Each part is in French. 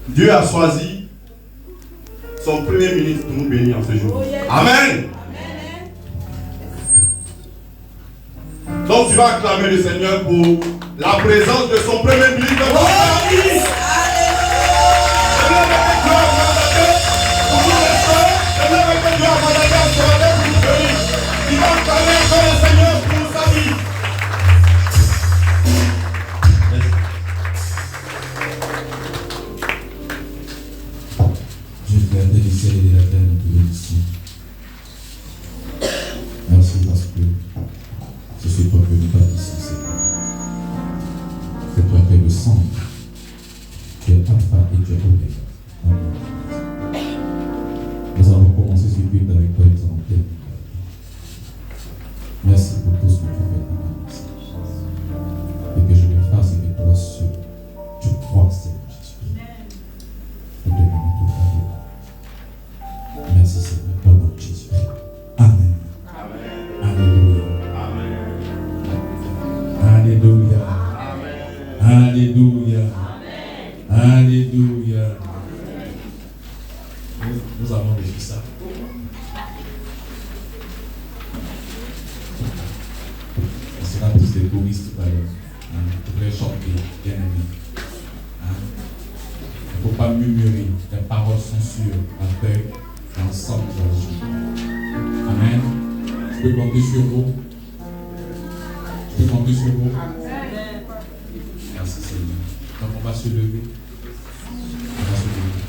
Dieu a choisi son premier ministre pour nous bénir en ce jour. Amen. Donc tu vas acclamer le Seigneur pour la présence de son premier ministre dans notre vie. Il va acclamer encore le Seigneur pour sa vie. Dieu Père des cieux et de la terre, nous te bénissons. Merci parce que c'est sur toi que nous bâtissons, Seigneur. C'est toi qui es le centre. Tu es Alpha et tu es Oméga. Amen. Nous avons commencé ce culte avec toi et nous allons terminer. Merci pour tout ce que tu fais dans ma vie. Et que je le fasse et que toi seul, tu crois, Seigneur Jésus. Nous te donnons tout à toi. Merci Seigneur, au nom de Jésus. Amen. Alléluia. Alléluia. Alléluia. Alléluia. Nous avons vécu ça. On sera tous des choristes tout à l'heure. On devrait chanter, bien aimé. Il ne faut pas murmurer. Les paroles sont sur la feuille et ensemble nous allons jouer. Amen. Je peux compter sur vous. Je peux compter sur vous. Merci Seigneur. Donc on va se lever. On va se lever.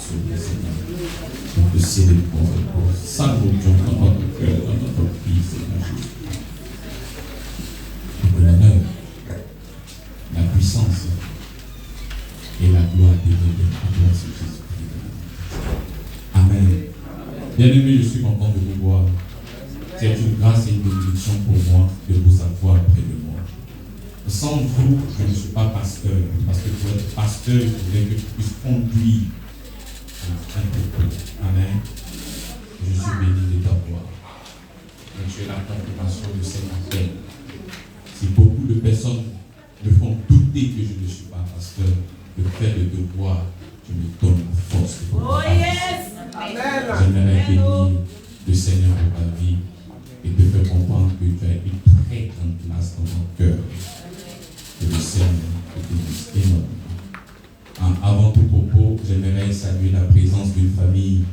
sauver, Seigneur. On te célèbre, saluons dans notre cœur, dans notre vie, Seigneur Jésus. Pour l'honneur, la puissance et la gloire de Dieu à toi, Jésus. Amen. Bien-aimé, je suis content de vous voir. C'est une grâce et une bénédiction pour moi de vous avoir près de moi. Sans vous, je ne suis pas pasteur, parce que pour être pasteur, il faudrait que je puisse conduire un peu. Amen. Je suis béni de t'avoir. Donc, tu es la confirmation de cet appel. Si beaucoup de personnes me font douter que je ne suis pas pasteur, le fait de te voir, tu me donnes la force. Oh yes! J'aimerais bénir le Seigneur de ta vie et te faire comprendre que tu as une très grande place dans mon cœur. Que le Seigneur te bénisse énormément. Avant tout propos, j'aimerais saluer la présence d'une famille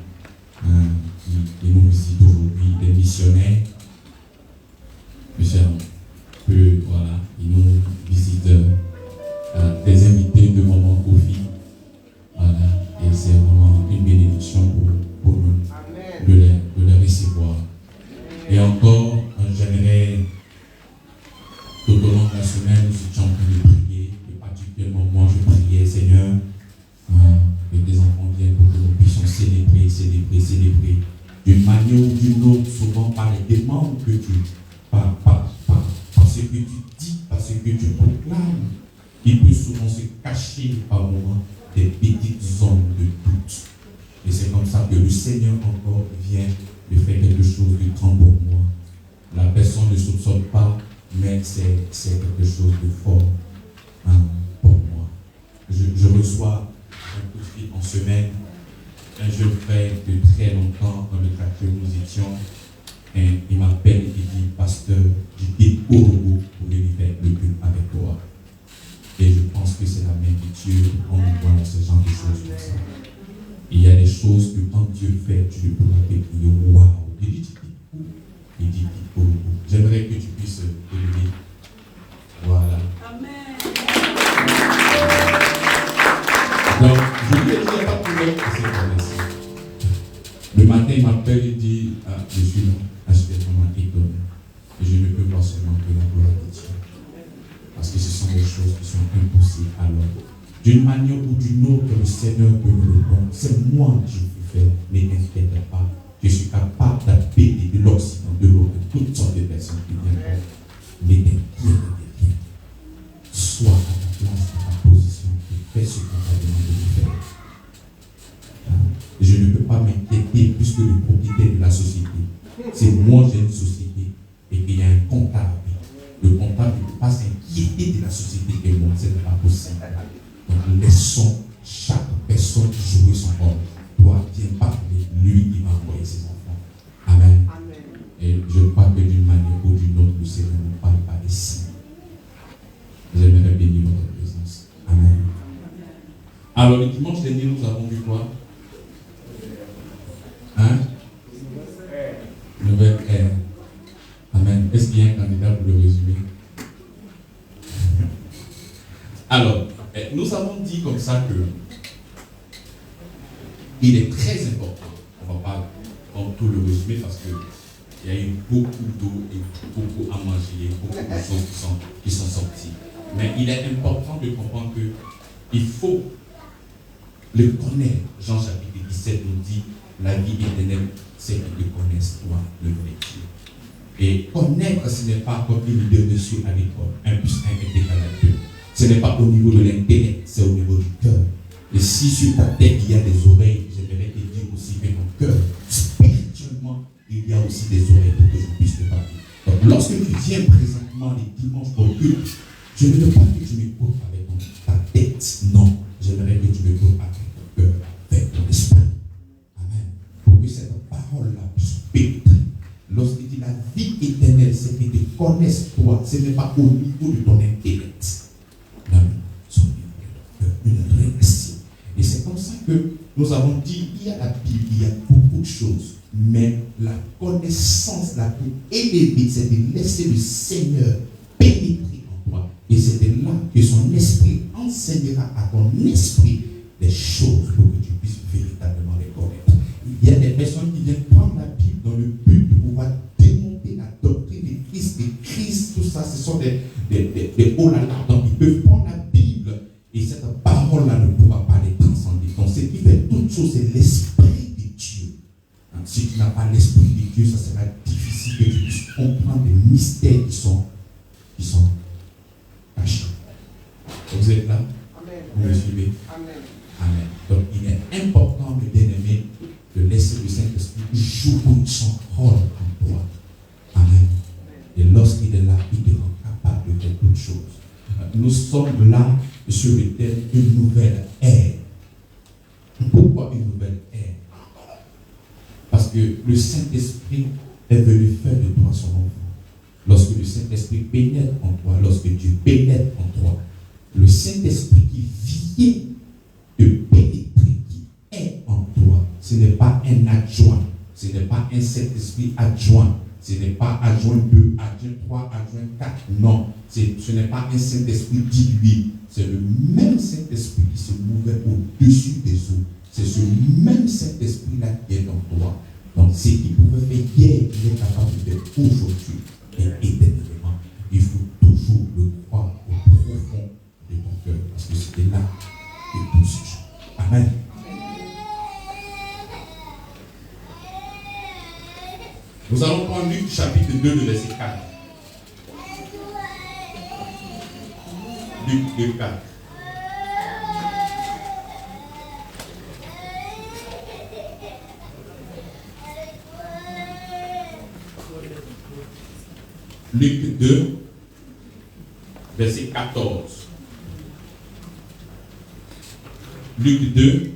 qui nous visite aujourd'hui, des missionnaires. Voilà, ils nous visitent, des invités de Maman Kofi. Voilà, et c'est vraiment une bénédiction pour nous de les recevoir. Et encore, j'aimerais, tout au long de la semaine, nous étions en train de prier, et particulièrement moi, je priais, Seigneur, que tes enfants viennent pour que nous puissions célébrer, d'une manière ou d'une autre, souvent par les demandes que tu, par ce que tu dis, par ce que tu proclames, il peut souvent se cacher par moments des petites zones de doute. Et c'est comme ça que le Seigneur encore vient de faire quelque chose de grand pour moi. La personne ne soupçonne pas, mais c'est quelque chose de fort pour moi. Je reçois un coup de fil en semaine, un jeune frère de très longtemps dans le quartier où nous étions, et il m'appelle et il dit, pasteur, j'étais au Togo pour venir faire le culte avec toi. Et je pense que c'est la main de Dieu quand on voit ce genre de choses comme ça. Il y a des choses que quand Dieu fait, tu ne peux pas te dire waouh. Il dit où? Il dit oh. J'aimerais que tu puisses te lever. Voilà. Amen. Donc, je lui ai dit, il n'y a pas de problème à cette promesse. Le matin, il m'appelle et dit je suis là. Je suis vraiment étonné. Et je ne peux pas seulement que la gloire de Dieu. Parce que ce sont des choses qui sont impossibles à l'homme. D'une manière ou d'une autre, le Seigneur peut me répondre. C'est moi qui peux faire, mais n'inquiète pas. Je suis capable d'appeler de l'Occident, de l'autre, toutes sortes de personnes qui viennent. Mais n'inquiète rien. Sois à ta place, à ta position, et fais ce qu'on t'a demandé de faire. Je ne peux pas m'inquiéter puisque le propriétaire de la société, c'est moi j'ai une société et qu'il y a un comptable. Le comptable ne peut pas s'inquiéter de la société et moi, c'est pas possible. Donc laissons chaque personne jouer son rôle. Toi, viens parler, lui, il va envoyer ses enfants. Amen. Amen. Et je crois que d'une manière ou d'une autre, le Seigneur nous parle par ici. J'aimerais bénir votre présence. Amen. Alors, le dimanche dernier, nous avons vu quoi? Hein? Nouvelle ère. Amen. Est-ce qu'il y a un candidat pour le résumer? Alors, nous avons dit comme ça que il est très important, on ne va pas en tout le résumer parce qu'il y a eu beaucoup d'eau et beaucoup à manger, beaucoup de choses qui sont sorties. Mais il est important de comprendre qu'il faut le connaître. Jean chapitre 17 nous dit, la vie éternelle, c'est qu'ils te connaissent, toi, le vrai Dieu. Et connaître, ce n'est pas comme une idée dessus à l'école. 1 plus 1 est égal à 2. Ce n'est pas au niveau de l'intellect, c'est au niveau du cœur. Et si sur ta tête il y a des oreilles, j'aimerais te dire aussi que ton cœur, spirituellement, il y a aussi des oreilles pour que je puisse te parler. Donc lorsque tu viens présentement les dimanches au culte, je ne veux pas que tu m'écoutes avec ta tête. Non, j'aimerais que tu m'écoutes avec ton cœur, avec ton esprit. Amen. Pour que cette parole-là puisse pénétrer. Lorsqu'il dit la vie éternelle, c'est qu'ils te connaissent toi. Ce n'est pas au niveau de ton intellect. Non, c'est au niveau de une réaction. Et c'est comme ça que nous avons dit, il y a la Bible, il y a beaucoup de choses. Mais la connaissance la plus élevée, c'est de laisser le Seigneur pénétrer en toi. Et c'est de là que son esprit enseignera à ton esprit des choses pour que tu puisses véritablement des hauts là-dedans. Donc, ils peuvent prendre la Bible et cette parole-là ne pourra pas les transcender. Donc, ce qui fait toute chose, c'est l'Esprit de Dieu. Hein, si tu n'as pas l'Esprit de Dieu, ça sera difficile que tu puisses comprendre les mystères qui sont cachés. Vous êtes là? Amen. Vous me suivez? Amen. Amen. Donc, il est important, mes bien-aimés, de laisser le Saint-Esprit jouer son rôle en toi. Amen. Et lorsqu'il est là, il te rend capable de faire toutes choses. Nous sommes là sur le thème d'une nouvelle ère. Pourquoi une nouvelle ère? Parce que le Saint-Esprit est venu faire de toi son enfant. Lorsque le Saint-Esprit pénètre en toi, lorsque Dieu pénètre en toi, le Saint-Esprit qui vient te pénétrer, qui est en toi, ce n'est pas un adjoint, ce n'est pas un Saint-Esprit adjoint, ce n'est pas adjoint 2, adjoint 3, adjoint 4, non, ce n'est pas un Saint-Esprit dilué, c'est le même Saint-Esprit qui se mouvait au-dessus des eaux, c'est ce même Saint-Esprit-là qui est dans toi. Donc, ce qui pouvait faire hier, il est capable de faire aujourd'hui et éternellement. Il faut toujours le croire au profond de ton cœur, parce que c'était là que tout se joue. Amen. Nous allons prendre Luc chapitre 2, le verset 4. Luc 2, 4. Luc 2, verset 14. Luc 2,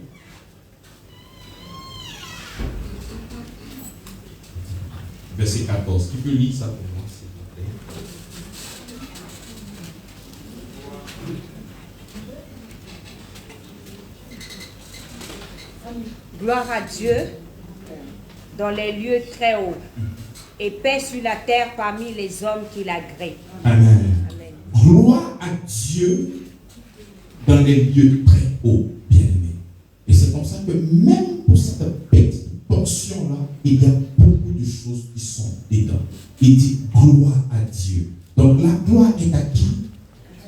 verset 14. Qui peut lire ça pour moi, s'il vous plaît? Gloire à Dieu dans les lieux très hauts et paix sur la terre parmi les hommes qui l'agréent. Amen. Amen. Gloire à Dieu dans les lieux très hauts, bien-aimés. Et c'est comme ça que même pour cette petite portion-là, il y a beaucoup de choses qui sont dedans. Il dit gloire à Dieu. Donc la gloire est à qui?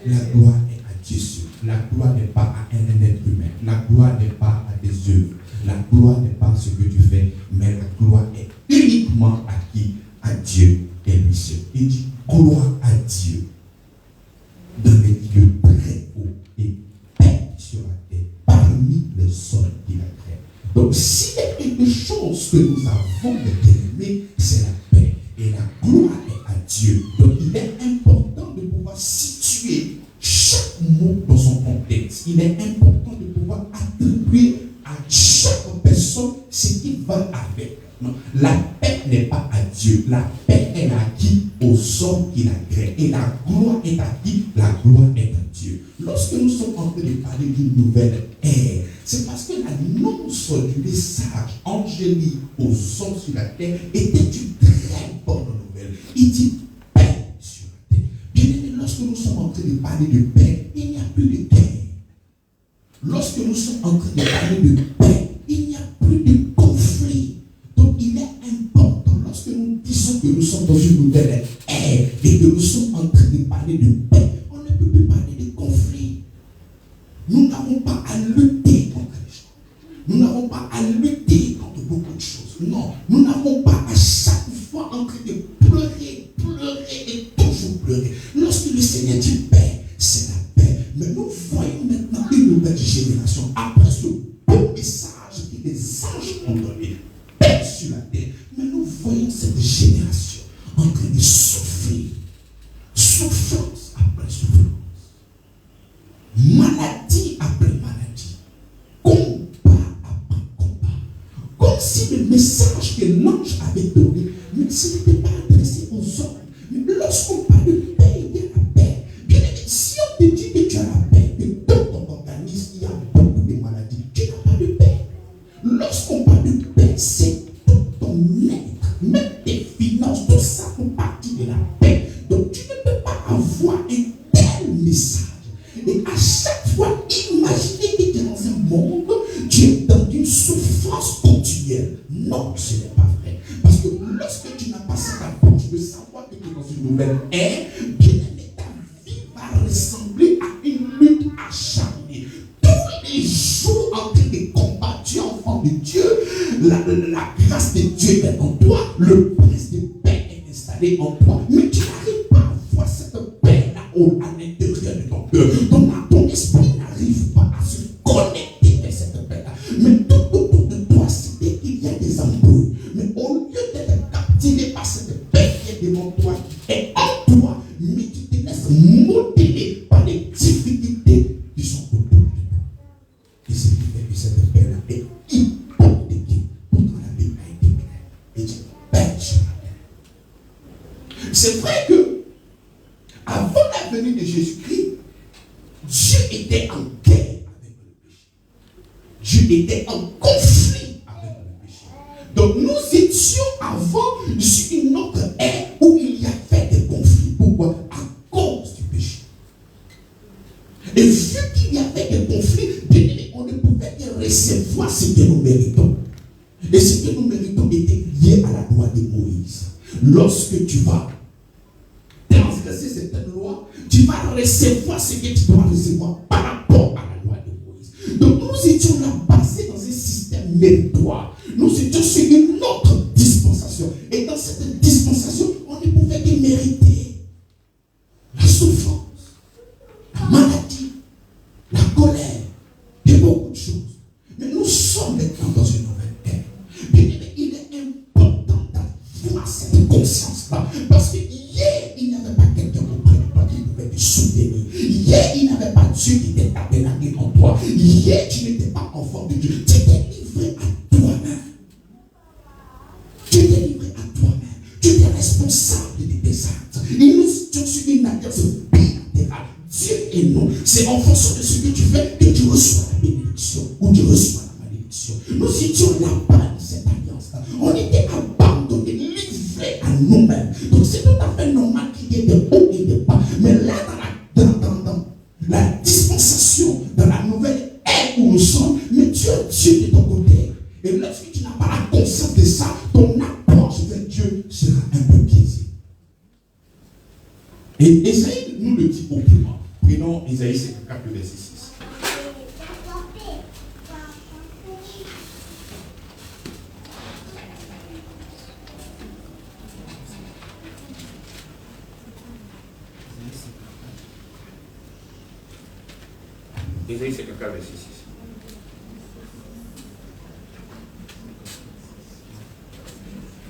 La gloire est à Dieu seul. La gloire n'est pas à un être humain. La gloire n'est pas à des œuvres. La gloire n'est pas à ce que tu fais, mais la gloire est uniquement à qui? À Dieu et lui seul. Il dit gloire à Dieu dans les lieux très hauts et paix sur la terre parmi les hommes qui la créent. Donc s'il y a quelque chose que nous avons de bien-aimé, c'est la paix. Et la gloire est à Dieu. Donc il est important de pouvoir situer chaque mot dans son contexte. Il est important de pouvoir attribuer à chaque personne ce qui va avec. Non, la paix n'est pas à Dieu. La paix est à qui? Aux hommes qui la créent. Et la gloire est à qui? La gloire est à Dieu. Lorsque nous sommes en train de parler d'une nouvelle ère, c'est parce que l'annonce du message angélique aux hommes sur la terre était une très bonne nouvelle. Il dit paix sur la terre. Bien aimé, lorsque nous sommes en train de parler de paix, il n'y a plus de guerre. Lorsque nous sommes en train de parler de paix, il n'y a plus de conflit. Donc il est important, lorsque nous disons que nous sommes dans une nouvelle ère et que nous sommes en train de parler de paix, on ne peut plus parler de conflit. Nous n'avons pas à lutter contre les gens. Nous n'avons pas à lutter contre beaucoup de choses. Non, nous n'avons pas à chaque fois en train de pleurer et toujours pleurer. Lorsque le Seigneur dit paix, c'est la paix. Mais nous voyons maintenant une nouvelle génération après ce beau message que les anges ont donné. Paix sur la terre. Mais nous voyons cette génération en train de souffrir. Souffrance après souffrance. Maladie après maladie. Combat après combat. Comme si le message que l'ange avait donné, mais ce n'était pas adressé aux hommes. Mais lorsqu'on parle de paix, il y a la paix. Bien aimé, si on te dit que tu as la paix, que dans ton organisme, il y a beaucoup de maladies, tu n'as pas de paix. Lorsqu'on parle de paix, c'est tout ton être, même tes finances, tout ça font partie de la paix. Donc tu ne peux pas avoir un tel message. Et à chaque fois, imaginez que tu es dans un monde, tu es dans une souffrance continuelle. Non, ce n'est pas vrai. Parce que lorsque tu n'as pas cette approche de savoir que tu es dans une nouvelle ère, bien aimé, la grâce de Dieu est en toi, le prince de paix est installé en toi, mais tu n'arrives pas à voir cette paix-là à l'intérieur de ton cœur. Ton esprit n'arrive pas à se connecter avec cette paix-là. Mais tout autour de toi, c'est qu'il y a des embrouilles. Mais au lieu d'être captivé par cette paix qui est devant toi, qui est en toi, mais tu te laisses modeler par les difficultés qui sont autour de toi. Et ce qui fait que cette paix-là est hypothéquée. Pourtant la Bible a été claire. Et Dieu paix sur la terre. C'est vrai que avant la venue de Jésus-Christ, Dieu était en guerre avec le péché. Dieu était en conflit avec le péché. Donc nous étions avant sur une autre ère où il y avait des conflits. Pourquoi? À cause du péché. Et vu qu'il y avait des conflits, on ne pouvait que recevoir ce que nous méritons. Et ce que nous méritons était lié à la loi de Moïse. Lorsque tu vas transgresser cette loi, tu vas recevoir ce que tu dois recevoir par rapport à la loi de Moïse. Donc nous étions là basés dans un système méritoire. Nous étions sur une autre dispensation. Et dans cette dispensation, on ne pouvait que mériter la souffrance, la maladie, la colère et beaucoup de choses. Mais nous sommes maintenant dans une nouvelle ère. Il est important d'avoir cette conscience-là. Parce que hier, il n'y avait pas quelqu'un auprès de toi qui pouvait te soutenir. Hier, il n'y avait pas Dieu qui était tabernacle en toi. Hier, tu n'étais pas enfant de Dieu. Tu t'es livré à toi-même. Tu t'es livré à toi-même. Tu es responsable de tes actes. Et nous sommes sur une alliance bilatérale. Dieu et nous. C'est en fonction de ce que tu fais que tu reçois la bénédiction ou tu reçois la malédiction. Nous étions là-bas dans cette alliance-là. On était abandonnés, livrés à nous-mêmes. Donc c'est tout à fait normal qu'il y ait des hauts et des bas. Mais là, dans la dispensation, dans la nouvelle ère où nous sommes, mais Dieu de ton côté. Et lorsque tu n'as pas la conscience de ça, ton approche vers Dieu sera un peu biaisée. Et Esaïe nous le dit autrement. Prenons Esaïe 54, verset 6. Esaïe 54, verset 6.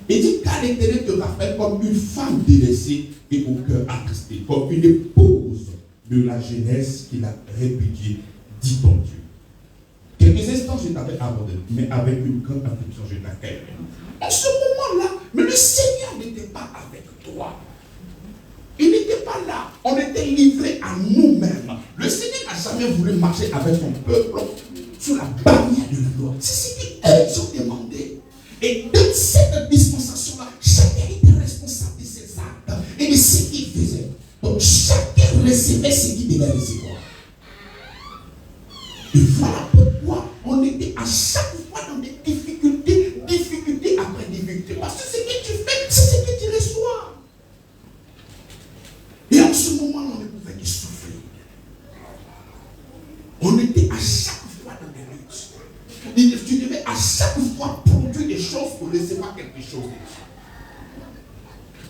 Il dit car l'Éternel te rappelle comme une femme délaissée et au cœur attristé, comme une épouse de la jeunesse qu'il a répudiée, dit ton Dieu. Quelques instants, je t'avais abordé, mais avec une grande affliction, je t'accueille. En ce moment-là, mais le Seigneur n'était pas avec toi. Il n'était pas là. On était livrés à nous-mêmes. Le Seigneur n'a jamais voulu marcher avec son peuple sous la bannière de la loi. C'est ce qu'ils ont demandé. Et dans cette dispensation-là, chacun était responsable de ses actes et de ce qu'il faisait. Donc chacun recevait ce qu'il devait recevoir. Et voilà pourquoi on était à chaque fois dans des difficultés après difficultés. Parce que ce que tu fais, c'est ce que tu reçois. Et en ce moment-là, on ne pouvait que souffrir. On était à chaque fois dans des luttes. Tu devais à chaque fois produire des choses pour recevoir quelque chose.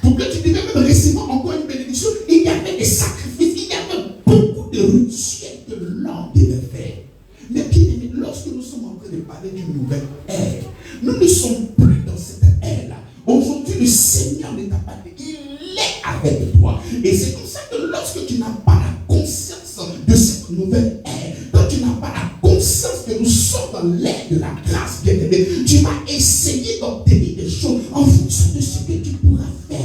Pour que tu devais même recevoir encore une bénédiction, il y avait des sacrifices, il y avait beaucoup de rituels que l'homme devait faire. Mais bien aimé, lorsque nous sommes en train de parler d'une nouvelle ère, nous ne sommes plus dans cette ère-là. Aujourd'hui, le Seigneur ne t'a pas dit, il est avec toi. Et c'est comme ça que lorsque tu n'as pas la conscience de cette nouvelle ère, quand tu n'as pas la conscience que nous sommes dans l'ère de la grâce, bien aimé, tu vas essayer d'obtenir des choses en fonction de ce que tu pourras faire.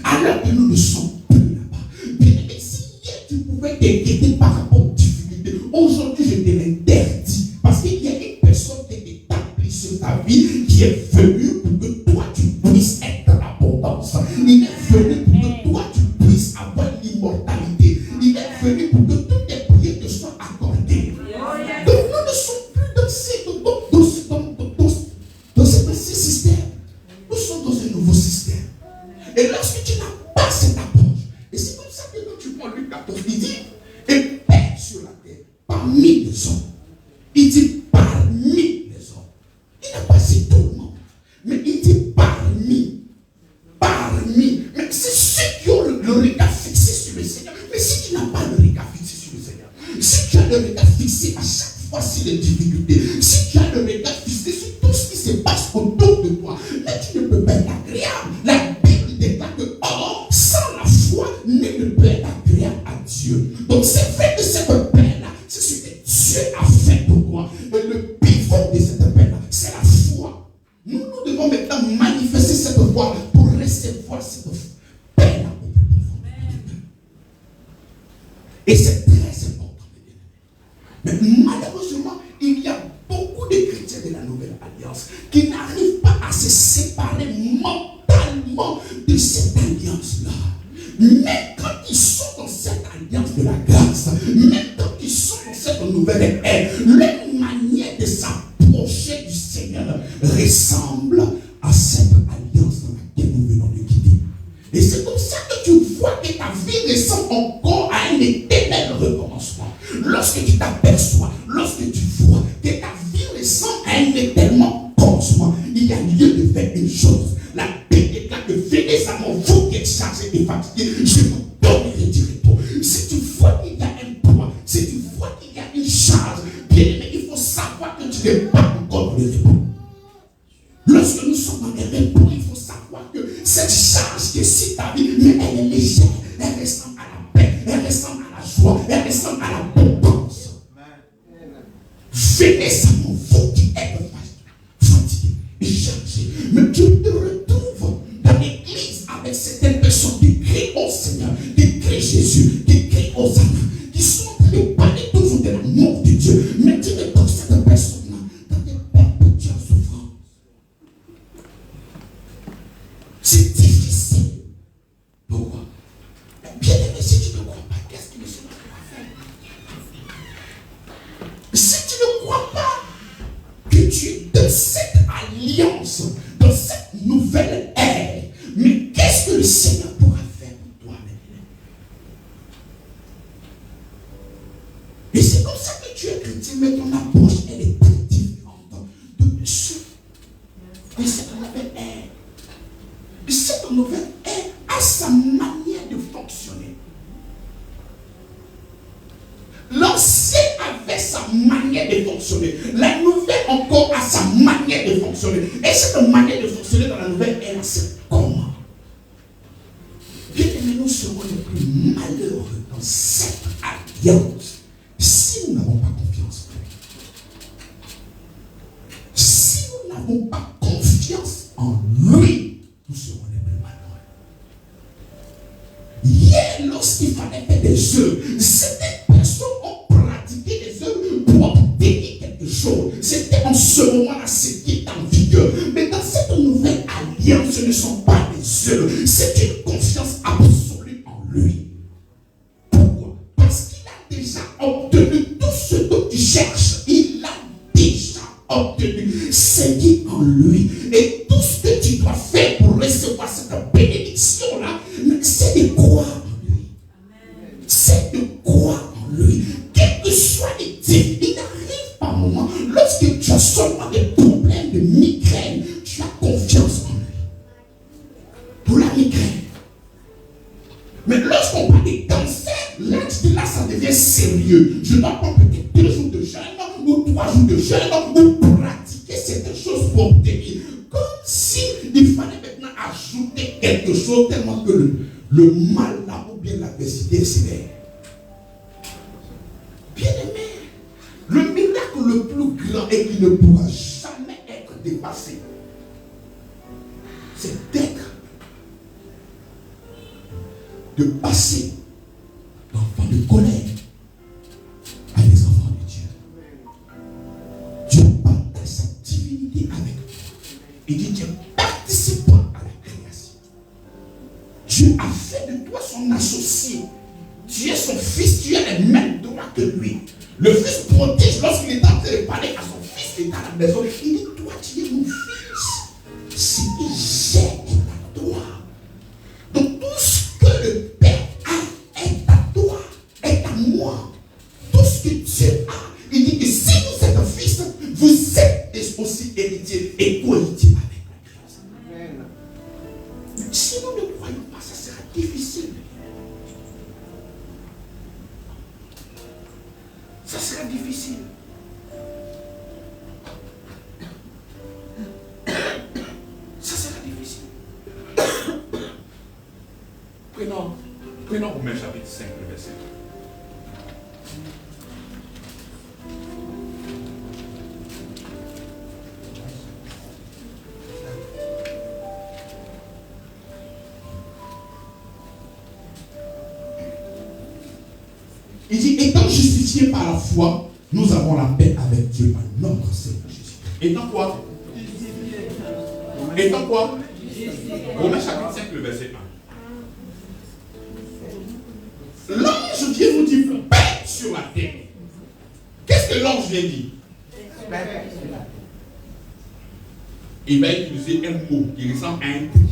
Alors que nous ne sommes plus là-bas. Bien aimé, si hier tu pouvais t'inquiéter par rapport aux difficultés, aujourd'hui je te l'interdis. Parce qu'il y a une personne qui est établie sur ta vie qui est venue pour que toi tu puisses être dans l'abondance. Il est venu pour que toi tu puisses avoir l'immortalité. Il est venu pour que toutes tes prières te soient accordées. Donc nous ne sommes plus dans ce système. Nous sommes dans un nouveau système. Et lorsque tu n'as pas cette approche, et c'est comme ça que quand tu prends Luc 14, il dit, et paix sur la terre, parmi les hommes. Il dit parmi les hommes. Il n'a pas cité tu as le regard fixé à chaque fois sur les difficultés, si tu as le regard fixé sur tout ce qui se passe autour de toi, mais tu ne peux pas être agréable. La Bible déclare que, or, sans la foi, nul ne peut être agréable à Dieu. Donc c'est vrai que cette paix-là, c'est ce que Dieu a fait pour toi. Et le pivot de cette paix-là, c'est la foi. Nous devons maintenant manifester cette foi pour recevoir cette paix-là. Et c'est très important. Mais malheureusement, il y a beaucoup de chrétiens de la Nouvelle Alliance qui n'arrivent pas à se séparer mentalement de cette alliance-là. Même quand ils sont dans cette alliance de la grâce, même quand ils sont dans cette nouvelle ère, leur manière de s'approcher du Seigneur ressemble à cette alliance dans laquelle nous venons de quitter. Et c'est comme ça que tu vois que ta vie ressemble encore à un éternel recommencement. Lorsque tu t'aperçois, lorsque tu vois que ta vie ressemble à un éternel commencement, il y a lieu de faire une chose. La Bible déclare que venez à moi, vous qui êtes chargés et fatigués, je vous donnerai du repos. Si tu vois qu'il y a un poids, si tu vois qu'il y a une charge, bien aimé, il faut savoir que tu n'es pas encore dans le repos. Lorsque nous sommes dans les repos, il faut savoir que cette charge qui est sur ta vie, mais elle est légère, elle ressemble à la paix, elle ressemble à la joie, elle ressemble à l'abondance. Venez à moi, vous qui êtes fatigués et chargés, mais tu te retrouves dans l'église avec certaines personnes qui crient au Seigneur, qui crient Jésus, qui crient aux âmes, qui sont en train de parler toujours de l'amour de Dieu, mais tu retrouves cette personne-là dans des perpétuelles souffrances. C'est difficile. Pourquoi? Bien aimé, si tu ne crois pas, qu'est-ce que le Seigneur doit faire? Si tu ne crois pas que tu es dans cette alliance, dans cette nouvelle ère, mais qu'est-ce que le Seigneur pourra faire pour toi maintenant? Et c'est comme ça que tu es chrétien, mais ton approche, elle est très différente de ceux de cette nouvelle ère. Cette nouvelle ère a sa manière de fonctionner. L'ancien avait sa manière de fonctionner. La nouvelle encore a sa manière de fonctionner. Et cette manière de fonctionner dans la nouvelle ère, c'est comment? Bien aimé, nous serons les plus malheureux dans cette alliance si nous n'avons pas confiance en lui. Si nous n'avons pas confiance en lui, nous serons les plus malheureux. Hier, lorsqu'il fallait faire des œuvres, certaines personnes ont pratiqué des œuvres pour obtenir quelque chose. C'était en ce moment-là ce qui est en vigueur. Mais dans cette nouvelle alliance, ce ne sont pas des œuvres, c'est une confiance absolue en lui. Pourquoi? Parce qu'il a déjà obtenu tout ce que tu cherches. Il a déjà obtenu ce qui est en lui. Et tout ce que tu dois faire pour recevoir cette bénédiction-là, c'est de croire en lui. C'est de croire en lui. Quel que soit les défis, il arrive par moment, lorsque tu as seulement des problèmes de migraine, tu as confiance en lui. Pour la migraine. Mais lorsqu'on parle de cancer, là, ça devient sérieux. Je dois prendre peut-être 2 jours de jeûne ou 3 jours de jeûne ou pratiquer certaines choses pour obtenir. Comme si il fallait maintenant ajouter quelque chose tellement que le mal là ou bien l'adversité est sévère. Bien aimé, le miracle le plus grand et qui ne pourra jamais être dépassé, c'est de passer d'enfants de colère à des enfants de Dieu. Dieu partage sa divinité avec toi. Il dit tu es participant à la création. Dieu a fait de toi son associé. Tu es son fils, tu as les mêmes droits que lui. Le fils protège lorsqu'il est en train de parler à son fils qui est à la maison. Il dit toi tu es mon fils. Ce que j'ai est à toi. Donc tout ce que le Père a est à toi, est à moi. Tout ce que Dieu a, il dit que si vous êtes un fils, vous êtes aussi héritier et co-héritier avec la grâce. Mais si nous ne croyons pas, ça sera difficile. Ça sera difficile. Ça sera difficile. Prenons Romains chapitre 5, le verset 1. Il dit, étant justifiés par la foi, nous avons la paix avec Dieu par notre Seigneur Jésus. Étant quoi? Étant quoi? Romains chapitre 5, le verset 1. L'ange vient nous dire paix sur la terre. Qu'est-ce que l'ange vient dire? Il va utiliser un mot qui ressemble à un tri.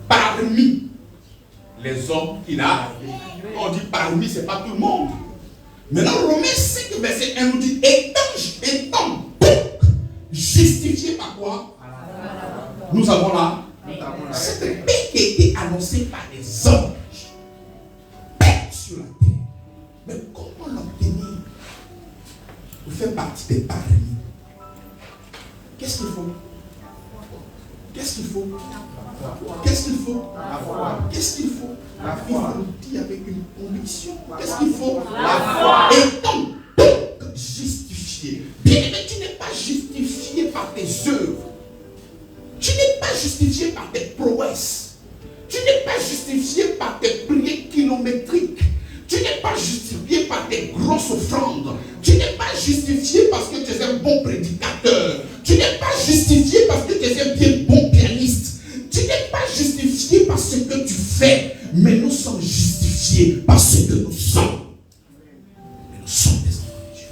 Parmi les hommes qu'il a, on dit parmi, c'est pas tout le monde. Maintenant, Romains 5, verset 1 nous dit étant donc justifié par quoi? Nous avons là cette paix qui a été annoncée par les hommes. Paix sur la terre. Mais comment l'obtenir? Vous faites partie des parmi. Qu'est-ce qu'il faut? Qu'est-ce qu'il faut? Qu'est-ce qu'il faut? La foi. Qu'est-ce qu'il faut? La foi. Il faut le dire avec une conviction. Qu'est-ce qu'il faut? La foi. Étant donc justifié. Bien aimé, tu n'es pas justifié par tes œuvres. Tu n'es pas justifié par tes prouesses. Tu n'es pas justifié par tes prières kilométriques. Tu n'es pas justifié par tes grosses offrandes. Tu n'es pas justifié parce que tu es un bon prédicateur. Tu n'es pas justifié parce que tu es un bien bon pianiste. Tu n'es pas justifié par ce que tu fais. Mais nous sommes justifiés par ce que nous sommes. Mais nous sommes des enfants de Dieu.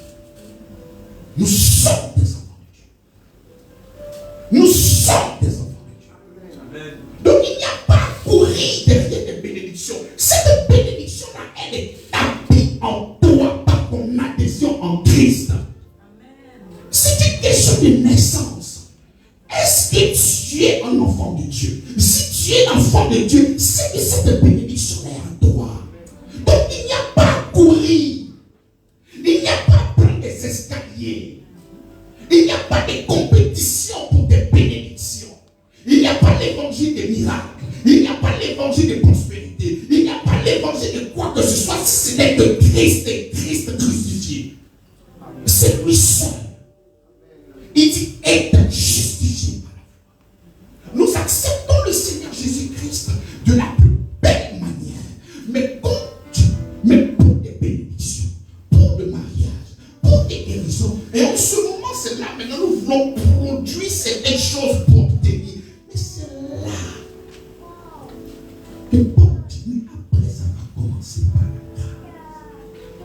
Nous sommes des enfants de Dieu. Nous sommes des enfants de Dieu. Donc il n'y a pas à courir derrière des bénédictions. Cette bénédiction-là, elle est tapée en toi par ton adhésion en Christ. C'est une question de naissance. Est-ce que tu es un enfant de Dieu? Si tu es l'enfant de Dieu, c'est que cette bénédiction est en toi. Donc il n'y a pas à courir. Il n'y a pas à prendre des escaliers. Il n'y a pas de compétition pour des bénédictions. Il n'y a pas l'évangile des miracles. Il n'y a pas l'évangile de prospérité. Il n'y a pas l'évangile de quoi que ce soit si ce n'est que Christ et Christ crucifié. C'est lui seul. Il dit être justifié par la foi. Nous acceptons le Seigneur Jésus-Christ de la plus belle manière. Mais pour des bénédictions, pour le mariage, pour des guérisons. Et en ce moment, c'est là. Maintenant, nous voulons produire certaines choses pour obtenir. Mais c'est là que Paul dit, mais après avoir commencé par la grâce.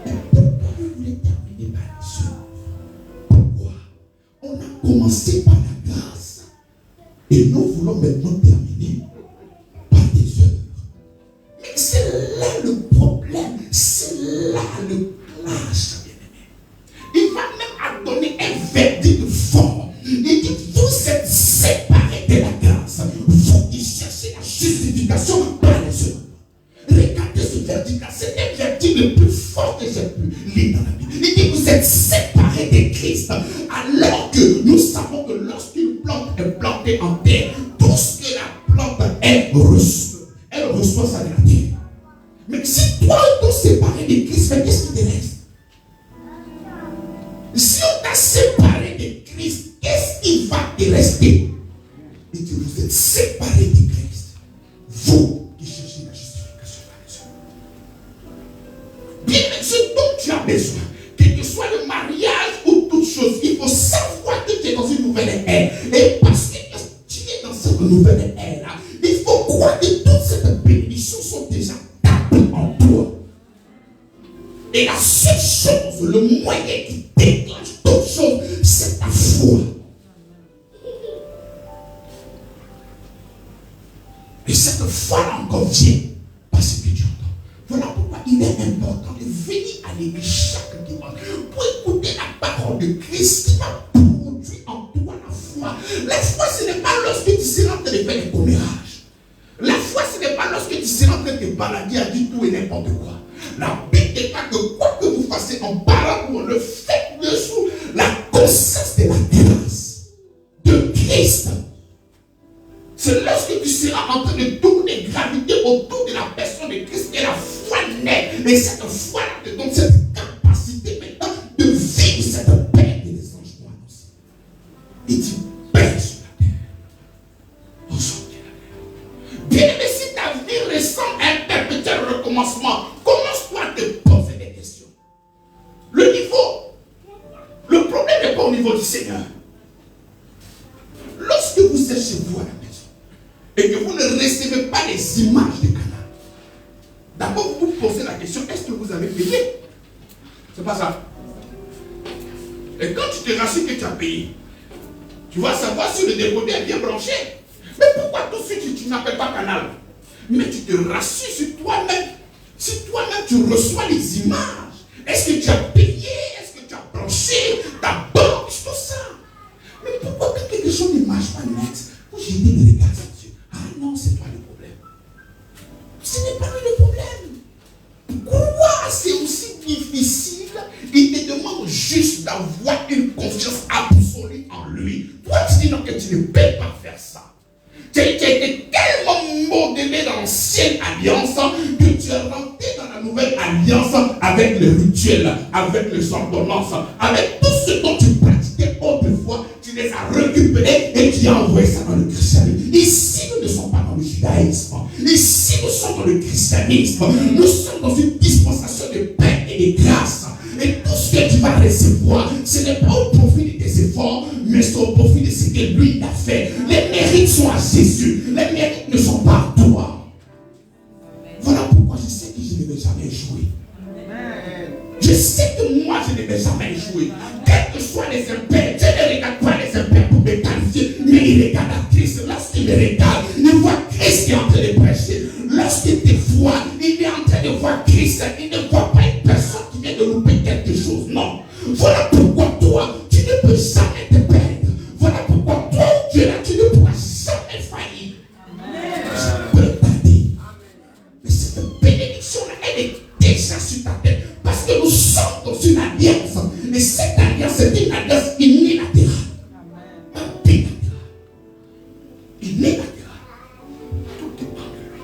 Mais pourquoi vous voulez terminer par les œuvres? Pourquoi? On a commencé par la grâce. Et nous voulons maintenant terminer par des œuvres. Mais c'est là le problème. C'est là le clash, bien-aimé. Il va même donner un verdict fort. Il dit, vous êtes séparés de la grâce. Vous qui cherchez la justification par les œuvres. Regardez ce verdict-là. C'est un verdict le plus fort que j'ai pu lire dans la Bible. Il dit, vous êtes séparés de Christ. Alors que nous savons que lorsqu'une plante est plantée en terre, tout ce que la plante elle reçoit ça de la terre. Mais si toi tu es séparé de Christ, mais qu'est-ce qui te reste? Si on t'a séparé de Christ, qu'est-ce qui va te rester? Il dit, vous êtes séparés de Christ. Vous qui cherchez la justification par les œuvres. Bien, mais ce dont tu as besoin, quel que soit le mariage ou toute chose, il faut savoir que tu es dans une nouvelle ère. Et parce que tu es dans cette nouvelle ère-là, il faut croire que toutes ces bénédictions sont déjà tapées en toi. Et la seule chose, le moyen qui déclenche toute chose, c'est ta foi. Et cette foi-là encore vient parce que tu entends. Voilà pourquoi il est important de venir à l'église chaque dimanche pour écouter la parole de Christ qui va produire en toi la foi. La foi, ce n'est pas lorsque tu seras en train de faire des commérages. La foi, ce n'est pas lorsque tu seras en train de te balader à dire tout et n'importe quoi. La Bible déclare que quoi que vous fassiez en Et cette foi te donne cette capacité maintenant de vivre cette paix que les anges ont annoncée. Il dit paix sur la terre. Aujourd'hui la terre. Bien aimé, si ta vie ressemble à un perpétuel recommencement, commence-toi à te poser des questions. Le problème n'est pas au niveau du Seigneur. Lorsque vous êtes chez vous à la maison et que vous ne recevez pas les images de Canaan, d'abord vous vous posez la question, est-ce que vous avez payé? C'est pas ça. Et quand tu te rassures que tu as payé, tu vas savoir si le décoder est bien branché. Mais pourquoi tout de suite tu n'appelles pas Canal? Mais tu te rassures sur toi-même. Si toi-même tu reçois les images, est-ce que tu as payé? Est-ce que tu as branché ta banque? Tout ça. Mais pourquoi quand quelque chose ne marche pas net, vous jetez le regard sur Dieu? Ah non, c'est toi le problème. Ce n'est pas lui le problème. Pourquoi c'est aussi difficile? Il te demande juste d'avoir une confiance absolue en lui. Toi, tu dis non que tu ne peux pas faire ça. Tu as été tellement modelé dans l'ancienne alliance que tu es rentré dans la nouvelle alliance avec les rituels, avec les ordonnances, avec tout ce dont tu pratiquais autrefois. Tu les as récupérés et tu as envoyé ça dans le christianisme. Ici, nous ne sommes pas dans le judaïsme. Ici, nous sommes dans le christianisme. Nous sommes dans une dispensation de paix et de grâce. Et tout ce que tu vas recevoir, ce n'est pas au profit de tes efforts, mais c'est au profit de ce que lui a fait. Les mérites sont à Jésus. Les mérites ne sont pas à toi. Voilà pourquoi je sais que je ne vais jamais échouer. Je sais que moi, je ne vais jamais échouer. Quels que soient les impairs, Dieu ne regarde pas les impairs pour me qualifier, mais il regarde à Christ. Lorsqu'il me regarde, il voit Christ qui est en train de prêcher. Lorsqu'il te voit, il est en train de voir Christ. Il ne voit pas une personne qui vient de louper quelque chose. Non. Voilà pourquoi toi, tu ne peux jamais te perdre. Voilà pourquoi toi, Dieu là, tu ne pourras jamais faillir. Je peux t'aider. Mais cette bénédiction-là, elle est déjà sur ta tête. Parce que nous sommes dans une alliance. Et cette alliance est une alliance unilatérale. Pas bilatérale. Unilatérale. Tout dépend de lui.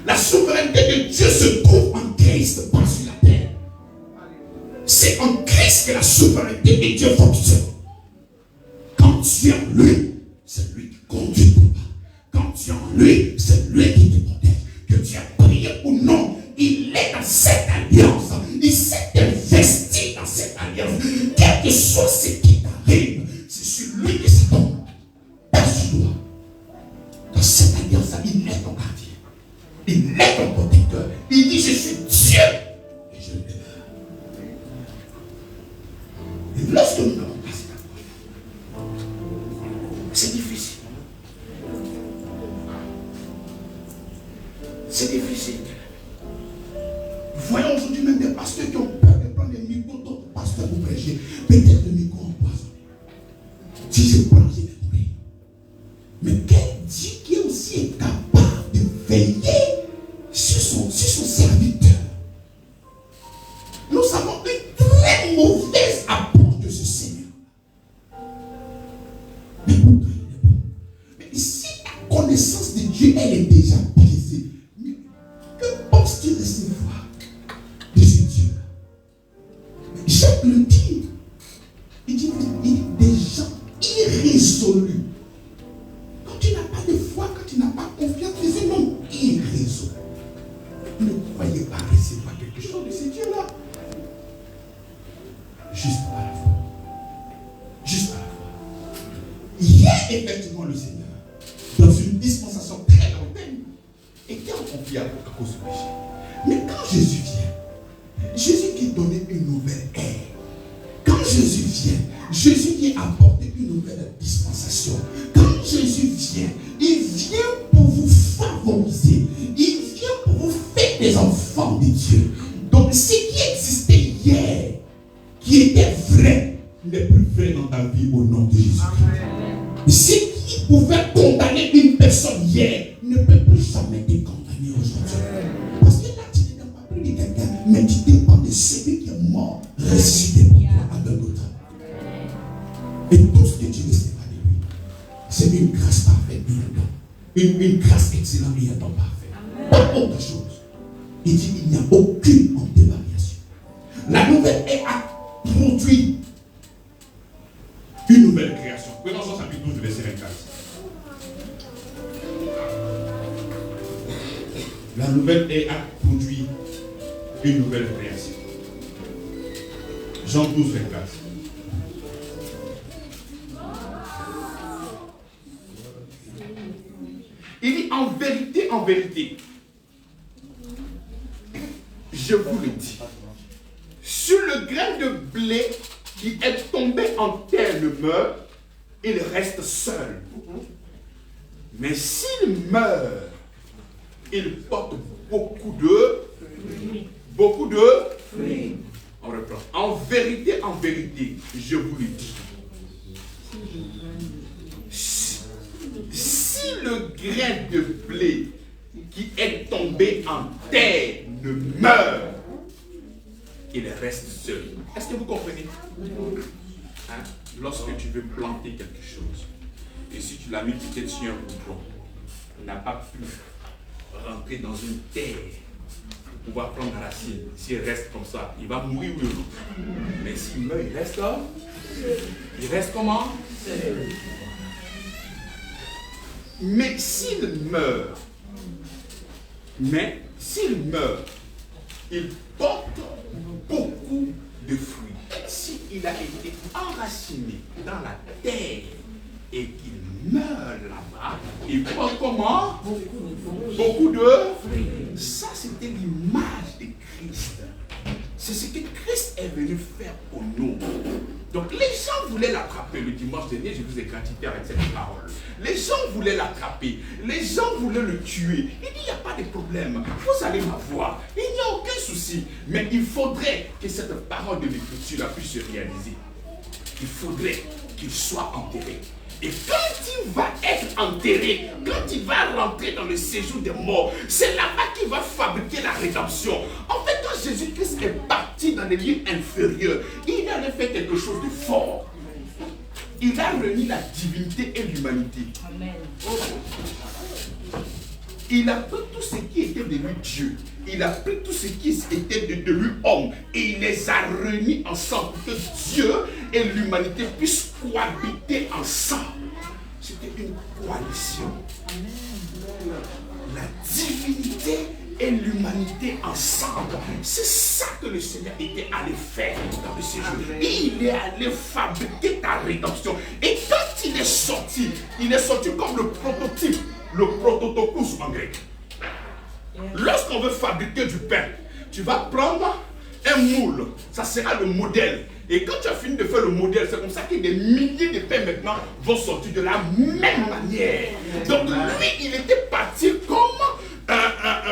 La souveraineté de Dieu se trouve en Christ, pas sur la terre. C'est en Christ que la souveraineté de Dieu fonctionne. Quand tu es en lui, c'est lui qui conduit ton pas. Quand tu es en lui, c'est lui qui te protège. Que tu as prié ou non, il est dans cette alliance. Il s'est investi dans cette alliance. Quel que soit ce qui t'arrive, c'est sur lui que ça tombe. Pas sur toi. Dans cette alliance, il est ton gardien. Il est ton protecteur. Il dit, je suis Dieu et je le demeure. Et lorsque nous n'avons pas cette approche, c'est difficile. C'est difficile. Voyons aujourd'hui même des pasteurs qui ont peur de prendre des micros d'autres pasteurs pour prêcher. Peut-être le micro empoisonné. Si je prends, je vais mourir. Mais quel Dieu qui est aussi capable de veiller sur son serviteur. Nous avons une très mauvaise approche de ce Seigneur. Mais pourtant, il est bon. Mais si la connaissance de Dieu, elle est déjà biaisée, que penses-tu recevoir de ce Dieu? Jacques le dit. Il dit des gens irrésolus. Quand tu n'as pas de foi, quand tu n'as pas confiance, tu es un homme irrésolu. Ne croyez pas recevoir quelque chose de ce Dieu-là. Juste par la foi. Juste par la foi. Hier, effectivement, le Seigneur, dans une dispensation très lointaine, était en conflit à cause du péché. Mais quand Jésus qui donnait une nouvelle ère, quand Jésus vient apporter une nouvelle dispensation. Quand Jésus vient, il vient pour vous favoriser. Il vient pour vous faire des enfants de Dieu. Donc ce qui existait hier, qui était vrai, n'est plus vrai dans ta vie au nom de Jésus. Ce qui pouvait condamner une personne hier ne peut plus jamais te condamner aujourd'hui. Parce que là, tu ne dépends pas plus de quelqu'un, mais tu dépends de celui qui est mort, ressuscité pour toi à Golgotha. Et tout ce que tu recevras de lui, c'est une grâce parfaite, une grâce excellente et un temps parfait. Pas autre chose. Il dit il n'y a aucune antivariation. La nouvelle ère a produit une nouvelle création. Prenons Jean chapitre 12, verset 24. La nouvelle ère a produit une nouvelle création. Jean 12, 24. Il dit en vérité, je vous le dis, sur le grain de blé qui est tombé en terre ne meurt, il reste seul. Mais s'il meurt, il porte beaucoup de fruits. On reprend. En vérité, je vous le dis. Si le grain de blé qui est tombé en terre ne meurt, il reste seul. Est-ce que vous comprenez? Hein? Lorsque tu veux planter quelque chose, et si tu l'as mis peut-être sur un bouton, il n'a pas pu rentrer dans une terre pour pouvoir prendre la racine. S'il reste comme ça, il va mourir ou non. Mais s'il meurt, il reste là. Il reste comment? Mais s'il meurt, il porte beaucoup de fruits. S'il a été enraciné dans la terre et qu'il meurt là-bas, il porte comment? Beaucoup de fruits. Ça, c'était l'image de Christ. C'est ce que Christ est venu faire pour nous. Donc les gens voulaient l'attraper. Le dimanche dernier, je vous ai gratifié avec cette parole. Les gens voulaient l'attraper. Les gens voulaient le tuer. Il dit, il n'y a pas de problème. Vous allez m'avoir. Il n'y a aucun souci. Mais il faudrait que cette parole de l'Écriture puisse se réaliser. Il faudrait qu'il soit enterré. Et quand il va être enterré, quand il va rentrer dans le séjour des morts, c'est là-bas qu'il va fabriquer la rédemption. En fait, quand Jésus-Christ est parti dans les lieux inférieurs, il avait fait quelque chose de fort. Il a réuni la divinité et l'humanité. Il a pris tout ce qui était de lui Dieu. Il a pris tout ce qui était de lui homme. Et il les a réunis ensemble pour que Dieu et l'humanité puissent cohabiter ensemble. C'était une coalition. La divinité et l'humanité ensemble. C'est ça que le Seigneur était allé faire dans le séjour. Il est allé fabriquer ta rédemption. Et quand il est sorti comme le prototype. Le prototokos en grec. Lorsqu'on veut fabriquer du pain, tu vas prendre un moule, ça sera le modèle. Et quand tu as fini de faire le modèle, c'est comme ça que des milliers de pains maintenant vont sortir de la même manière. Donc lui, il était parti comme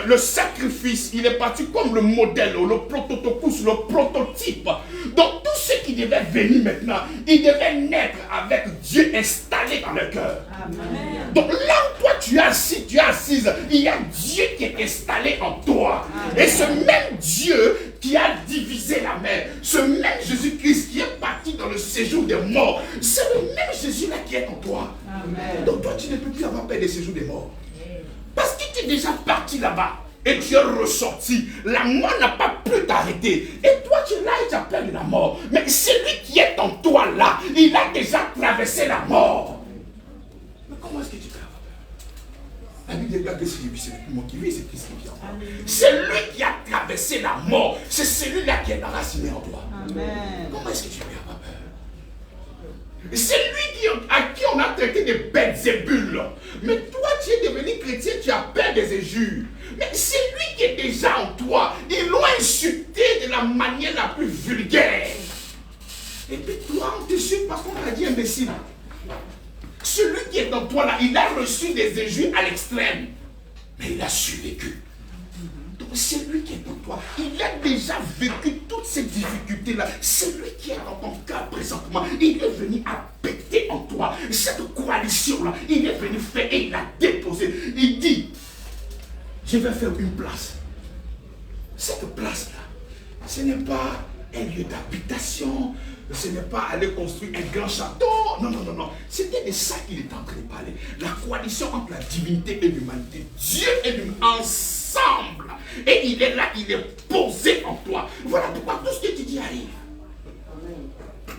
le sacrifice, il est parti comme le modèle, le prototokos, le prototype. Donc tous ceux qui devaient venir maintenant, ils devaient naître avec Dieu installé dans leur cœur. Donc là où toi tu es assis, tu es assise, il y a Dieu qui est installé en toi. Et ce même Dieu qui a divisé la mer, ce même Jésus-Christ qui est parti dans le séjour des morts, c'est le même Jésus-là qui est en toi. Amen. Donc toi tu ne peux plus avoir peur des séjours des morts. Parce que tu es déjà parti là-bas et tu es ressorti. La mort n'a pas pu t'arrêter. Et toi tu es là et tu as peur de la mort. Mais celui qui est en toi là, il a déjà traversé la mort. Mais comment est-ce que tu peux avoir peur? La Bible déclare que c'est moi qui vis, c'est Christ qui vit en moi. C'est lui qui a traversé la mort. C'est celui-là qui est enraciné en toi. Amen. Comment est-ce que tu peux avoir peur? C'est lui à qui on a traité de Belzébul. Mais toi, tu es devenu chrétien, tu as peur des injures. Mais c'est lui qui est déjà en toi. Ils l'ont insulté de la manière la plus vulgaire. Et puis toi, on te suit parce qu'on t'a dit imbécile. Celui qui est en toi là, il a reçu des injures à l'extrême. Mais il a survécu. Donc c'est lui qui est en toi. Il a déjà vécu toutes ces difficultés-là. C'est lui qui est dans ton cœur présentement. Il est venu habiter en toi. Cette coalition-là, il est venu faire et il l'a déposé. Il dit, je vais faire une place. Cette place-là, ce n'est pas un lieu d'habitation. Ce n'est pas aller construire un grand château. Non, non, non, non. C'était de ça qu'il est en train de parler. La coalition entre la divinité et l'humanité. Dieu et l'humanité ensemble. Et il est là, il est posé en toi. Voilà pourquoi tout ce que tu dis arrive.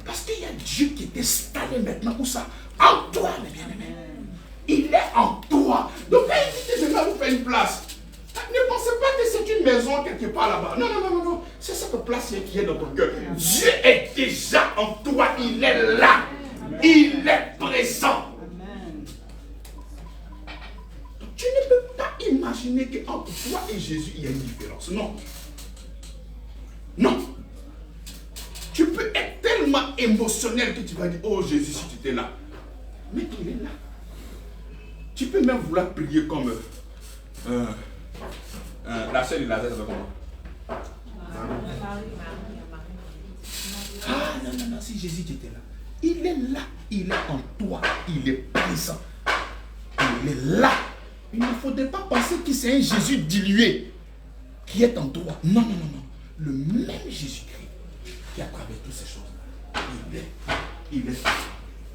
Parce qu'il y a Dieu qui est installé maintenant. Où ça? En toi, mes bien-aimés. Il est en toi. Donc quand il dit que je vais vous faire une place, ne pensez pas que c'est une maison quelque part là-bas. Non, non, non, non, non. C'est cette place qui est dans ton cœur. Dieu est déjà en toi. Il est là. Il est présent. Donc, tu ne peux pas imaginer qu'entre toi et Jésus, il y a une différence. Non. Non. Tu peux être tellement émotionnel que tu vas dire, oh Jésus, si tu étais là. Mais il est là. Tu peux même vouloir prier comme la sœur de Lazare, ça va comment? Ah non, non, non, si Jésus était là. Il est là, il est en toi, il est présent. Il est là. Il ne faudrait pas penser que c'est un Jésus dilué qui est en toi. Non, non, non, non. Le même Jésus-Christ qui a travaillé toutes ces choses. Il est.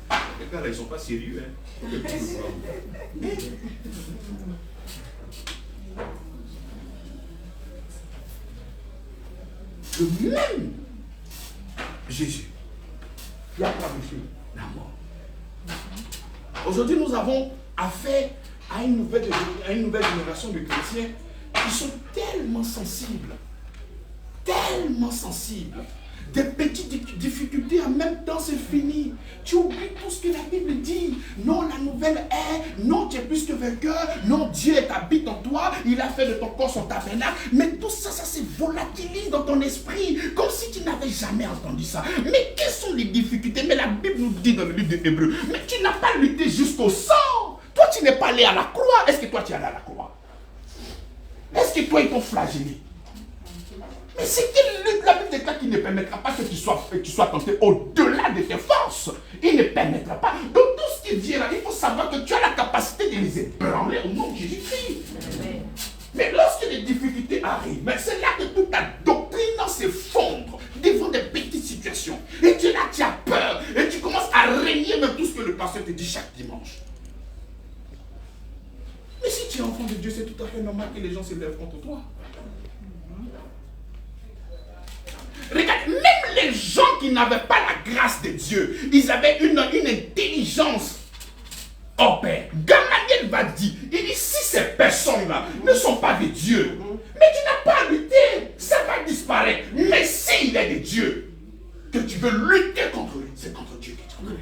Les gars là, ils ne sont pas sérieux, hein. Le même Jésus qui a traversé la mort. Aujourd'hui, nous avons affaire à une nouvelle génération de chrétiens qui sont tellement sensibles. Tellement sensibles. Des petites difficultés en même temps, c'est fini. Tu oublies tout ce que la Bible dit. Non, la nouvelle est, non, tu es plus que vainqueur. Non, Dieu habite en toi. Il a fait de ton corps son tabernacle. Mais tout ça, ça se volatilise dans ton esprit. Comme si tu n'avais jamais entendu ça. Mais quelles sont les difficultés? Mais la Bible nous dit dans le livre de Hébreux, mais tu n'as pas lutté jusqu'au sang. Toi, tu n'es pas allé à la croix. Est-ce que toi, tu es allé à la croix? Est-ce que toi, ils t'ont flagellé? Mais c'est que la Bible déclare qu'il ne permettra pas que tu sois tenté au-delà de tes forces. Il ne permettra pas. Donc tout ce qui vient là, il faut savoir que tu as la capacité de les ébranler au nom de Jésus-Christ. Mais lorsque les difficultés arrivent, c'est là que toute ta doctrine s'effondre devant des petites situations. Et tu es là, tu as peur. Et tu commences à régner même tout ce que le pasteur te dit chaque dimanche. Mais si tu es enfant de Dieu, c'est tout à fait normal que les gens s'élèvent contre toi. Regarde, même les gens qui n'avaient pas la grâce de Dieu, ils avaient une intelligence. Oh Père, Gamaliel va dire, il dit, si ces personnes-là ne sont pas de Dieu, mais tu n'as pas à lutter, ça va disparaître. Mais s'il est de Dieu, que tu veux lutter contre lui, c'est contre Dieu que tu veux.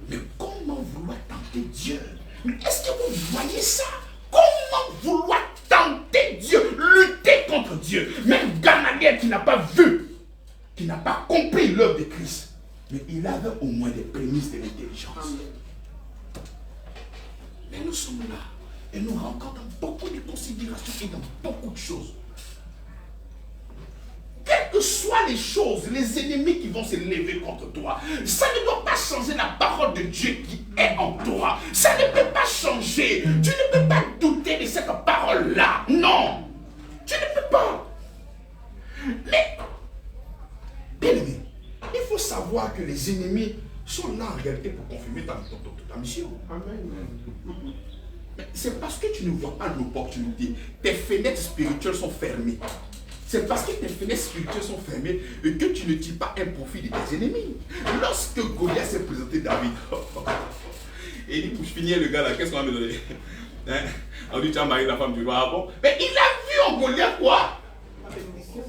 Mais comment vouloir tenter Dieu? Mais est-ce que vous voyez ça? Comment vouloir tenter Dieu, lutter contre Dieu? Même Gamaliel qui n'a pas vu, qui n'a pas compris l'œuvre de Christ, mais il avait au moins des prémices de l'intelligence. Mais nous sommes là et nous rentrons dans beaucoup de considérations et dans beaucoup de choses. Quelles que soient les choses, les ennemis qui vont se lever contre toi, ça ne doit pas changer la parole de Dieu qui est en toi. Ça ne peut pas changer. Tu ne peux pas douter de cette parole-là. Non. Tu ne peux pas. Mais, bien aimé, il faut savoir que les ennemis sont là en réalité pour confirmer ta mission. Amen. Mais c'est parce que tu ne vois pas l'opportunité. Tes fenêtres spirituelles sont fermées. C'est parce que tes fenêtres spirituelles sont fermées et que tu ne tires pas un profit de tes ennemis. Lorsque Goliath s'est présenté David, et il dit pour finir le gars là, qu'est-ce qu'on va me donner? On dit tu as marié la femme du roi. Bon. Mais il a vu en Goliath quoi?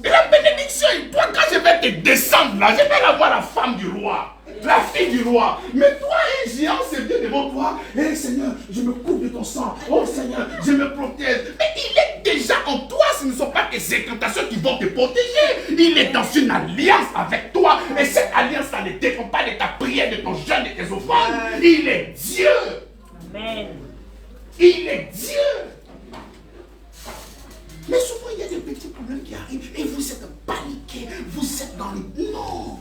Et la bénédiction, toi quand je vais te descendre là, je vais avoir la femme du roi, la fille du roi. Mais toi, un géant se vient devant toi. Hé Seigneur, je me coupe de ton sang. Oh Seigneur, je me protège. Mais il est déjà en toi, ce ne sont pas tes incantations qui vont te protéger. Il est dans une alliance avec toi. Et cette alliance-là ne dépend pas de ta prière, de ton jeûne, de tes offrandes. Il est Dieu. Amen. Il est Dieu. Mais souvent, il y a des petits problèmes qui arrivent et vous êtes paniqués, vous êtes dans le... Non,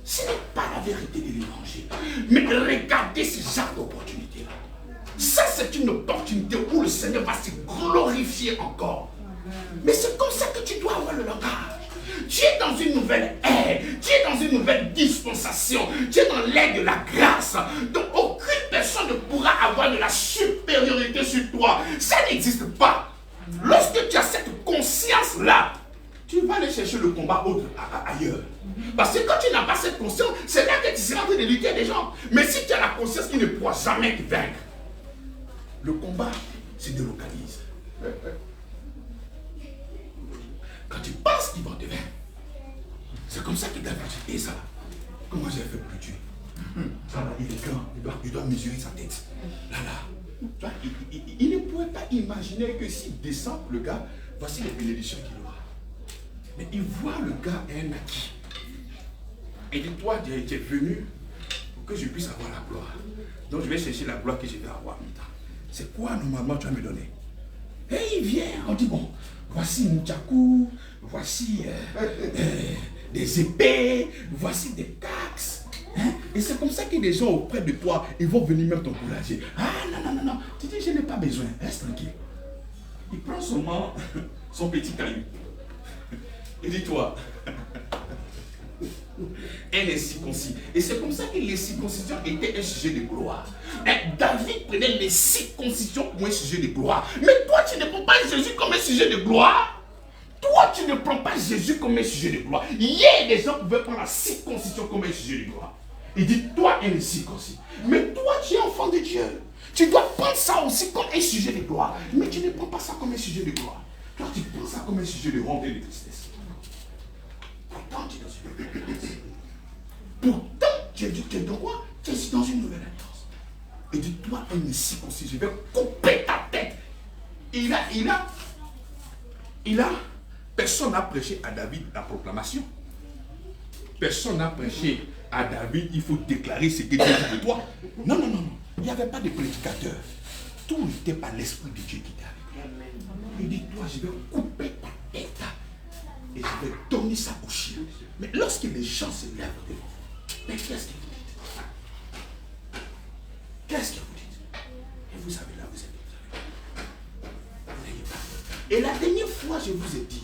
ce n'est pas la vérité de l'évangile. Mais regardez ce genre d'opportunité-là. Ça, c'est une opportunité où le Seigneur va se glorifier encore. Mais c'est comme ça que tu dois avoir le langage. Tu es dans une nouvelle ère, tu es dans une nouvelle dispensation, tu es dans l'ère de la grâce. Donc, aucune personne ne pourra avoir de la supériorité sur toi. Ça n'existe pas. Lorsque tu as cette conscience-là, tu vas aller chercher le combat ailleurs. Parce que quand tu n'as pas cette conscience, c'est là que tu seras en train de lutter des gens. Mais si tu as la conscience qu'il ne pourra jamais te vaincre, le combat se délocalise. Quand tu penses qu'il va te vaincre, c'est comme ça que David dit, et ça, comment j'ai fait pour le tuer? Ça là, il est grand, il doit mesurer sa tête. Là. Il ne pouvait pas imaginer que s'il descend le gars, voici les bénédictions qu'il aura. Mais il voit le gars un acquis. Et dit, toi, tu es venu pour que je puisse avoir la gloire. Donc je vais chercher la gloire que je vais avoir. C'est quoi normalement tu vas me donner? Et il vient, on dit, bon, voici Mouchakou, voici des épées, voici des taxes. Hein? Et c'est comme ça que les gens auprès de toi, ils vont venir même t'encourager. Ah non. Tu dis, je n'ai pas besoin, reste tranquille. Il prend son petit caillou. Et dis-toi, un incirconcis. Et c'est comme ça que les circoncisions étaient un sujet de gloire. Et David prenait les circoncisions pour un sujet de gloire. Mais toi, tu ne prends pas Jésus comme un sujet de gloire. Toi, tu ne prends pas Jésus comme un sujet de gloire. Hier, les gens pouvaient prendre la circoncision comme un sujet de gloire. Il dit, toi, un circoncis. Mais toi, tu es enfant de Dieu. Tu dois prendre ça aussi comme un sujet de gloire. Mais tu ne prends pas ça comme un sujet de gloire. Toi, tu prends ça comme un sujet de honte et de tristesse. Pourtant, tu es dans une nouvelle alliance. Pourtant, tu es dans quoi? Tu es dans une nouvelle alliance. Et dis-toi, un circoncis, je vais couper ta tête. Personne n'a prêché à David la proclamation. Personne n'a prêché à David, il faut déclarer ce que Dieu dit de toi. Non. Il n'y avait pas de prédicateur. Tout était par l'Esprit de Dieu qui était avec lui. Et dis-toi, je vais couper ta tête. Et je vais donner ça au chien. Mais lorsque les gens se lèvent devant vous, mais qu'est-ce que vous dites? Qu'est-ce que vous dites? Et vous savez là, vous n'ayez pas. Et la dernière fois, je vous ai dit,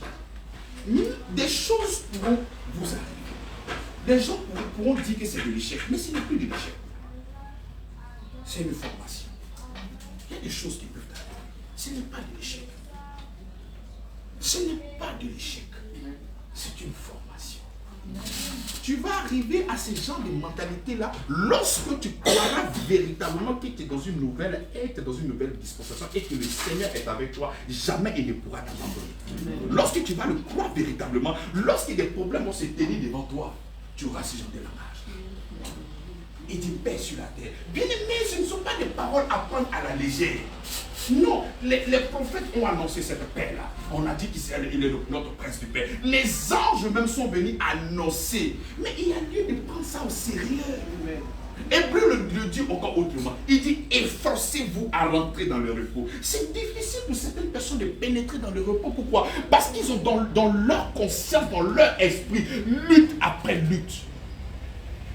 des choses pourront vous arriver. Les gens pourront dire que c'est de l'échec, mais ce n'est plus de l'échec. C'est une formation. Il y a des choses qui peuvent arriver. Ce n'est pas de l'échec. Ce n'est pas de l'échec. C'est une formation. Tu vas arriver à ce genre de mentalité-là lorsque tu croiras véritablement que tu es dans une nouvelle ère, tu es dans une nouvelle dispensation et que le Seigneur est avec toi. Jamais il ne pourra t'abandonner. Lorsque tu vas le croire véritablement, lorsque des problèmes vont se tenir devant toi, tu auras ce genre de langage. Il dit paix sur la terre. Bien aimé, ce ne sont pas des paroles à prendre à la légère. Non, les prophètes ont annoncé cette paix-là. On a dit qu'il est notre prince de paix. Les anges même sont venus annoncer. Mais il y a lieu de prendre ça au sérieux. Hébreu le dit encore autrement. Il dit, efforcez-vous à rentrer dans le repos. C'est difficile pour certaines personnes de pénétrer dans le repos. Pourquoi? Parce qu'ils ont dans leur conscience, dans leur esprit, lutte après lutte.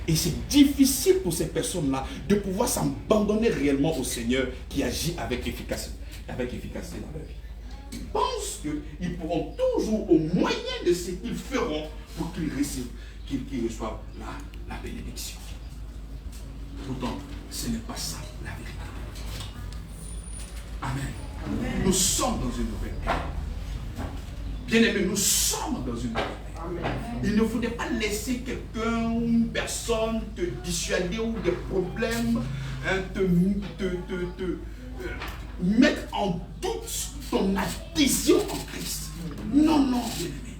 Et c'est difficile pour ces personnes-là de pouvoir s'abandonner réellement au Seigneur qui agit avec efficacité dans leur vie. Ils pensent qu'ils pourront toujours, au moyen de ce qu'ils feront, pour qu'ils reçoivent la bénédiction. Pourtant, ce n'est pas ça la vérité. Amen. Nous sommes dans une nouvelle ère. Bien-aimés, nous sommes dans une nouvelle ère. Il ne faudrait pas laisser quelqu'un, une personne te dissuader ou des problèmes, te mettre en doute ton adhésion en Christ. Non, bien-aimé.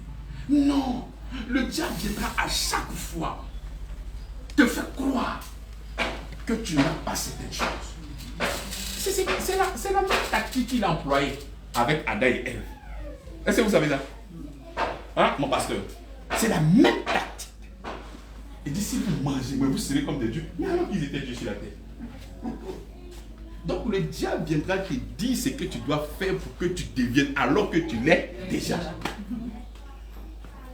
Non. Le diable viendra à chaque fois te faire croire que tu n'as pas certaines choses. C'est la même tactique qu'il a employée avec Adam et Ève. Est-ce que vous savez ça? Hein, mon pasteur? C'est la même tactique. Il dit, si vous mangez, mais vous serez comme des dieux. Mais alors qu'ils étaient dieux sur la terre. Donc le diable viendra te dire ce que tu dois faire pour que tu deviennes alors que tu l'es déjà.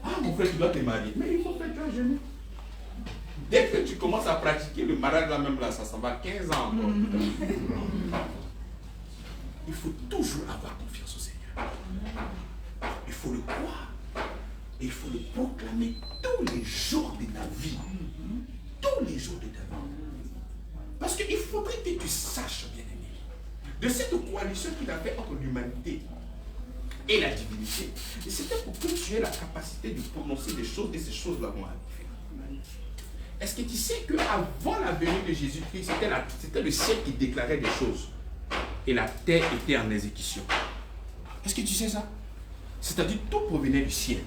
Ah mon frère, tu dois te marier. Mais il faut faire un genou. Dès que tu commences à pratiquer le mariage là même là, ça va 15 ans encore. Il faut toujours avoir confiance au Seigneur. Il faut le croire. Et il faut le proclamer tous les jours de ta vie. Tous les jours de ta vie. Parce qu'il faudrait que tu saches, bien-aimé, de cette coalition qu'il a fait entre l'humanité et la divinité. Et c'était pour que tu aies la capacité de prononcer des choses et ces choses-là vont arriver. Est-ce que tu sais qu'avant la venue de Jésus-Christ, c'était le ciel qui déclarait des choses et la terre était en exécution? Est-ce que tu sais ça? C'est-à-dire tout provenait du ciel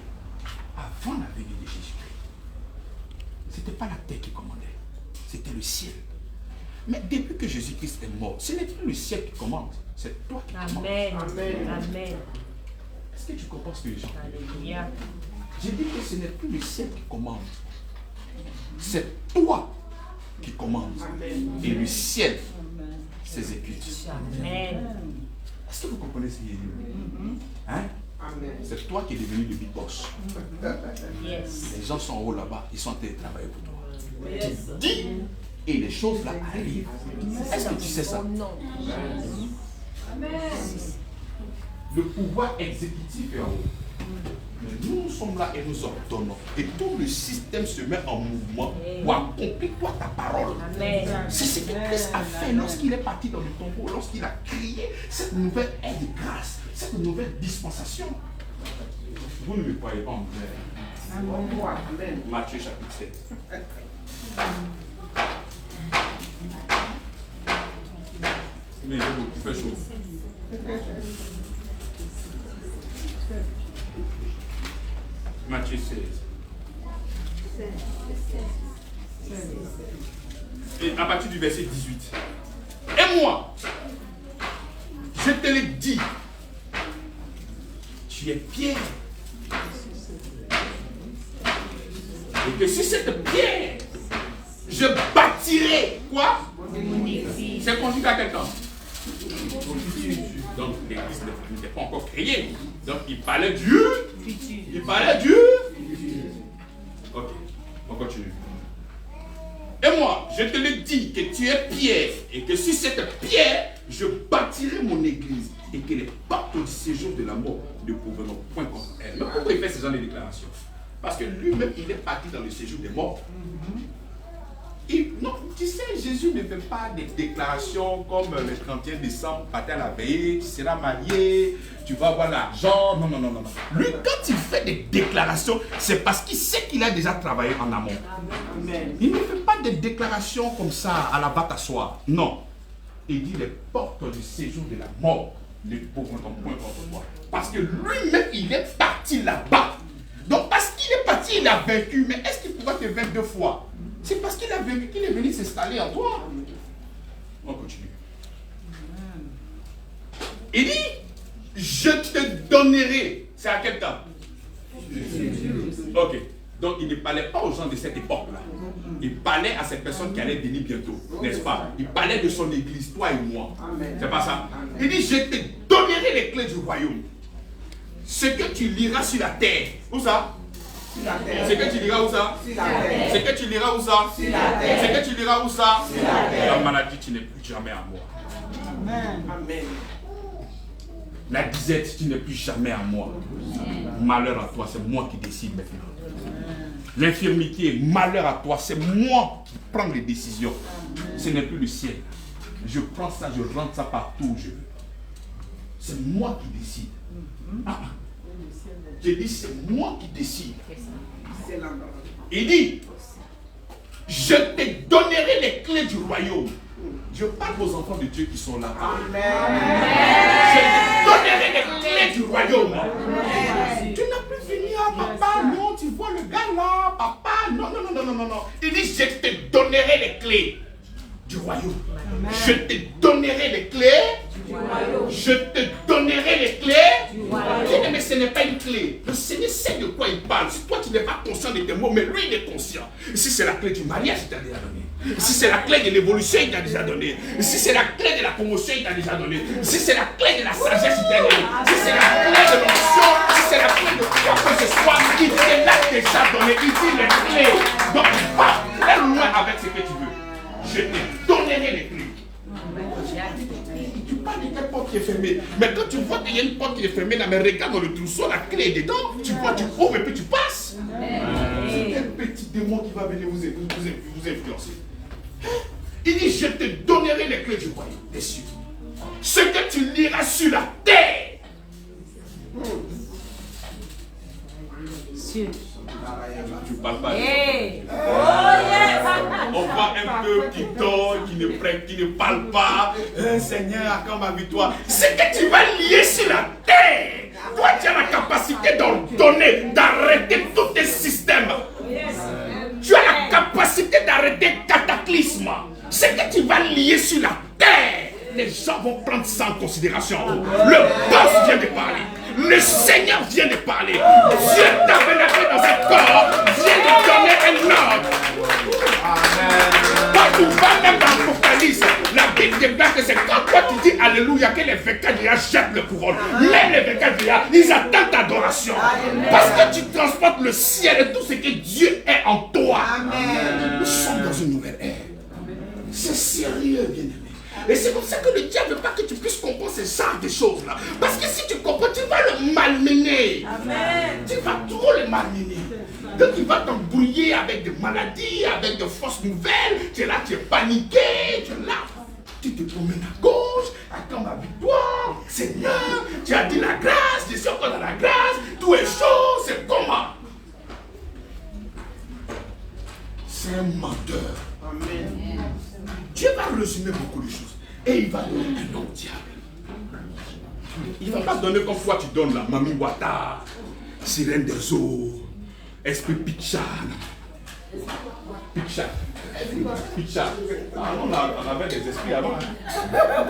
avant la venue de Jésus-Christ. Ce n'était pas la terre qui commandait, c'était le ciel. Mais depuis que Jésus-Christ est mort, ce n'est plus le ciel qui commande, c'est toi qui commandes. Amen. Est-ce que tu comprends ce que je dis? Alléluia. J'ai dit que ce n'est plus le ciel qui commande, c'est toi qui commandes. Et le ciel s'exécute. Amen. Est-ce que vous comprenez ce qu'il dit? Hein? C'est toi qui es devenu le big boss. Yes. Les gens sont en haut là-bas, ils sont en train de travailler pour toi. Tu dis et les choses là arrivent. Est-ce que tu sais ça? Le pouvoir exécutif est en haut. Mais nous sommes là et nous ordonnons. Et tout le système se met en mouvement pour accomplir toi ta parole. C'est ce que Christ a fait lorsqu'il est parti dans le tombeau, lorsqu'il a crié cette nouvelle aide de grâce, cette nouvelle dispensation. Vous ne me croyez pas en vrai. Matthieu chapitre 7. Mais il fait chaud. Matthieu 16. Et à partir du verset 18. Et moi, je te l'ai dit, tu es pierre. Et que sur cette pierre, je bâtirai quoi? C'est conjugué à quel temps? Donc l'église n'était pas encore créée. Donc il parlait du futur. Il parlait du futur. Ok, on continue. Et moi, je te le dis que tu es pierre et que sur cette pierre, je bâtirai mon église et que les portes du séjour de la mort ne pourront point contre elle. Mais pourquoi il fait ce genre de déclaration? Parce que lui-même, il est parti dans le séjour des morts. Non, tu sais, Jésus ne fait pas des déclarations comme le 31 décembre, partir à la veillée, tu seras marié, tu vas avoir l'argent. Non, non, non, non. Lui, quand il fait des déclarations, c'est parce qu'il sait qu'il a déjà travaillé en amont. Amen. Il ne fait pas des déclarations comme ça à la batte à soir. Non. Il dit les portes du séjour de la mort ne pourront point contre toi. Parce que lui-même, il est parti là-bas. Donc, parce qu'il est parti, il a vaincu. Mais est-ce qu'il pourra te vaincre deux fois? C'est parce qu'il a vaincu qu'il est venu s'installer en toi. On continue. Il dit, je te donnerai. C'est à quel temps? Ok. Donc, il ne parlait pas aux gens de cette époque-là. Il parlait à ces personnes qui allaient venir bientôt, n'est-ce pas? Il parlait de son église, toi et moi. C'est pas ça? Il dit, je te donnerai les clés du royaume. Ce que tu liras sur la terre. Où ça? C'est que tu liras où ça? C'est que tu liras où ça? C'est que tu liras où ça? La maladie, tu n'es plus jamais à moi. Amen. La disette, tu n'es plus jamais à moi. Malheur à toi, c'est moi qui décide maintenant. L'infirmité, malheur à toi, c'est moi qui prends les décisions. Ce n'est plus le ciel. Je prends ça, je rentre ça partout où je veux. C'est moi qui décide. J'ai dit, c'est moi qui décide. Il dit, je te donnerai les clés du royaume. Je parle aux enfants de Dieu qui sont là. Amen. Je te donnerai les clés du royaume. Amen. Tu n'as plus fini à papa, non, tu vois le gars là, papa, non, non, non, non, non, non, non. Il dit, je te donnerai les clés du royaume. Amen. Je te donnerai les clés du royaume. Je te donnerai les clés du royaume. Mais ce n'est pas une clé. Le Seigneur sait de quoi il parle. Si toi tu n'es pas conscient de tes mots, mais lui il est conscient. Si c'est la clé du mariage, il t'a déjà donné. Si c'est la clé de l'évolution, il t'a déjà donné. Si c'est la clé de la promotion, il t'a déjà donné. Si c'est la clé de la sagesse, il t'a donné. Si c'est la clé de l'onction, si c'est la clé de quoi que ce soit, il te l'a déjà donné. Il dit les clés. Donc va très loin avec ce que tu veux. Je te donnerai les clés. Tu parles de quelle porte qui est fermée. Mais quand tu vois qu'il y a une porte qui est fermée, là, mais regarde dans le trousseau, la clé est dedans. Tu vois, tu ouvres et puis tu passes. C'est un petit démon qui va venir vous influencer. Il dit, je te donnerai les clés du royaume des cieux. Ce que tu liras sur la terre Dieu. Tu parles pas. Hey. On voit un peuple qui dort, qui ne prête, qui ne parle pas. Seigneur, à quand ma victoire? C'est que tu vas lier sur la terre. Toi, tu as la capacité d'ordonner, d'arrêter tous tes systèmes. Tu as la capacité d'arrêter le cataclysme. C'est que tu vas lier sur la terre. Les gens vont prendre ça en considération. Le boss vient de parler. Le Seigneur vient de parler. Dieu t'a pénétré dans un corps. Vient de donner un ordre. Quand tu vas même dans l'Apocalypse, la Bible déclare que c'est quand toi tu dis Alléluia que les vainqueurs d'Ia jettent le couronne. Même les vainqueurs d'Ia, ils attendent l'adoration. Parce que tu transportes le ciel et tout ce que Dieu est en toi. Nous sommes dans une nouvelle ère. C'est sérieux, bien-aimé. Et c'est pour ça que le diable ne veut pas que tu puisses comprendre ces genres de choses-là. Parce que si tu comprends, tu vas le malmener. Amen. Tu vas trop le malmener. Donc il va t'embrouiller avec des maladies, avec de fausses nouvelles. Tu es là, tu es paniqué, tu es là. Tu te promènes à gauche, attends ma victoire. Seigneur, tu as dit la grâce, je suis encore dans la grâce. Tout est chaud, c'est comment? C'est un menteur. Amen. Dieu va résumer beaucoup de choses. Et il va donner un nom au diable. Il ne va pas donner comme toi tu donnes la Mami Wata, sirène des eaux, esprit Picha. Picha. Ah, on avait des esprits avant.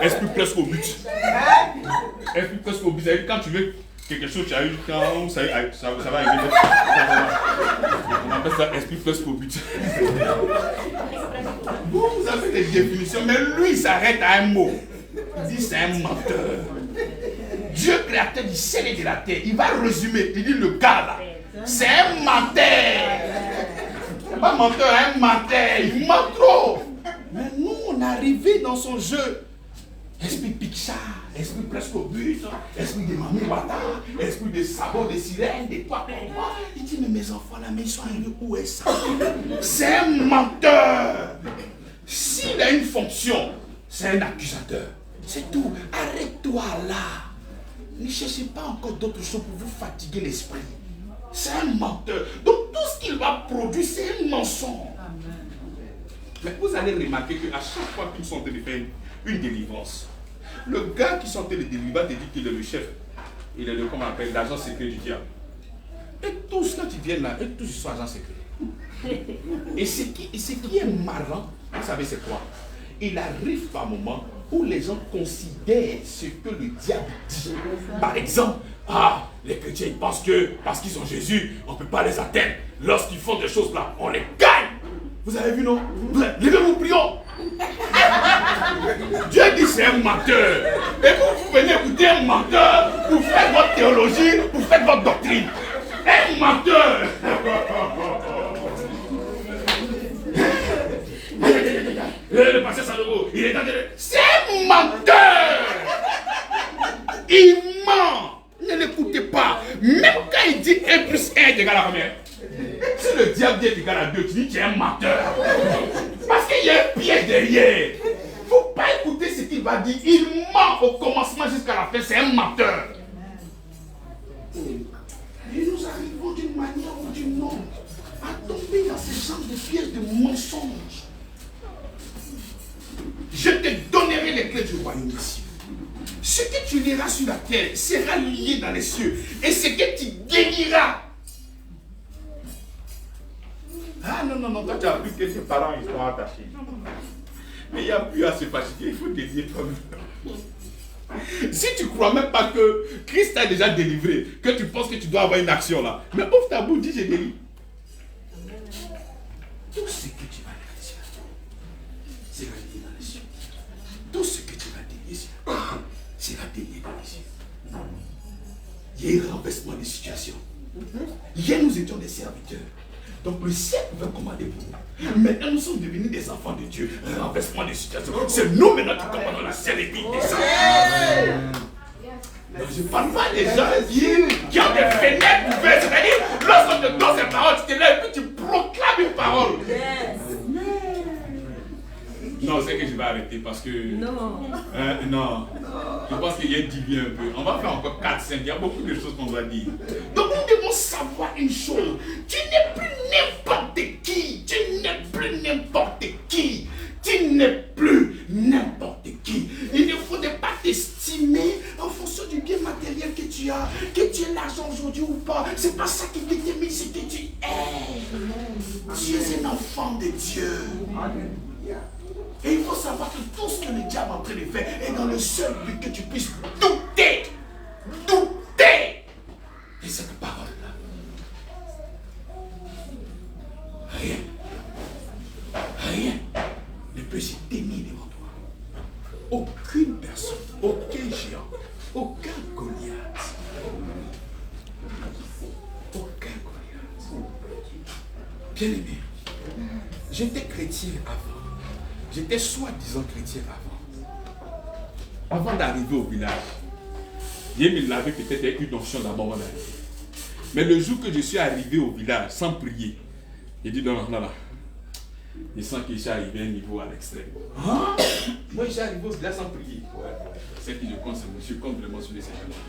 Esprit presque au but. Esprit presque au but. Quand tu veux quelque chose, tu as eu quand ça va arriver. On appelle ça esprit presque au but. Vous avez des définitions, mais lui il s'arrête à un mot. Il dit c'est un menteur. Dieu créateur du ciel et de la terre, il va résumer. Il dit le gars là, c'est un menteur. C'est pas un menteur, un menteur. Il ment trop. Mais nous on est arrivé dans son jeu. Esprit Picha, esprit presque au but, esprit de Mami Wata, esprit de sabot, de sirène, de quoi. Il dit, mais mes enfants là, mais ils sont arrivés où est ça? C'est un menteur. S'il a une fonction, c'est un accusateur. C'est tout. Arrête-toi là. Ne cherchez pas encore d'autres choses pour vous fatiguer l'esprit. C'est un menteur. Donc tout ce qu'il va produire, c'est un mensonge. Mais vous allez remarquer qu'à chaque fois qu'ils sont en train de faire une délivrance, le gars qui sont en train de délivrer te dit qu'il est le chef. Il est le, comment on appelle, l'agent secret du diable. Et tous, quand ils viennent là, et tous ils sont agents secrets. Et ce qui est marrant, vous savez c'est quoi? Il arrive par moment où les gens considèrent ce que le diable dit. Par exemple, les chrétiens ils pensent que parce qu'ils ont Jésus, on ne peut pas les atteindre. Lorsqu'ils font des choses là, on les gagne. Vous avez vu, non? Levez-vous, prions. Dieu dit c'est un menteur. Et vous venez écouter un menteur pour faire votre théologie, pour faire votre doctrine. Un menteur. Le pasteur Sanogo, il est dans le... C'est un menteur. Il ment. Ne l'écoutez pas. Même quand il dit 1 plus 1 est égal à combien? Si le diable dit égal à 2, tu dis que tu es un menteur. Parce qu'il y a un piège derrière. Il ne faut pas écouter ce qu'il va dire. Il ment au commencement jusqu'à la fin. C'est un menteur. Et nous arrivons d'une manière ou d'une autre à tomber dans ce genre de pièges de mensonges. Je te donnerai les clés du royaume des cieux. Ce que tu liras sur la terre sera lié dans les cieux. Et ce que tu guériras. Ah non, toi tu as appris que tes parents ils sont attachés. Mais il n'y a plus à se fatiguer, il faut délier toi-même. Si tu ne crois même pas que Christ t'a déjà délivré, que tu penses que tu dois avoir une action là, mais ouvre ta bouche, dis j'ai délivré. Tout ce que tu vas dire sera lié dans les cieux. Tout ce que tu vas délier sera délié dans les cieux. Il y a un renversement de situation. Hier nous étions des serviteurs. Donc le ciel pouvait commander pour nous. Maintenant nous sommes devenus des enfants de Dieu. Un renversement de situation. C'est nous maintenant qui commandons la célébrité des saints. Je ne parle pas des gens qui ont des fenêtres ouvertes. C'est-à-dire, lorsqu'on te donne ces paroles, tu te lèves et puis tu proclames une parole. Non, c'est que je vais arrêter parce que... Non. Je pense qu'il y a divié un peu. On va faire encore 4, 5. Il y a beaucoup de choses qu'on doit dire. Donc nous devons faut savoir une chose. Tu n'es plus n'importe qui. Tu n'es plus n'importe qui. Tu n'es plus n'importe qui. Il ne faudrait pas t'estimer en fonction du bien matériel que tu as, que tu aies l'argent aujourd'hui ou pas. C'est pas ça qui détermine ce que tu es. Tu es un enfant de Dieu. Et il faut savoir que tout ce que le diable est en train de faire est dans le seul but que tu puisses douter. Douter de cette parole-là. Rien ne peut se tenir devant toi. Aucune personne, aucun géant, aucun Goliath. Aucun Goliath. Bien aimé, j'étais chrétien avant. J'étais soi-disant chrétien avant. Avant d'arriver au village, Dieu me l'avait peut-être une notion d'abord mon arrivée. Mais le jour que je suis arrivé au village sans prier, j'ai dit non. Je sens que je suis arrivé à un niveau à l'extrême. Hein? Moi, je suis arrivé au village sans prier. Ouais. C'est qui je compte, c'est monsieur, compte vraiment sur les Seigneurs.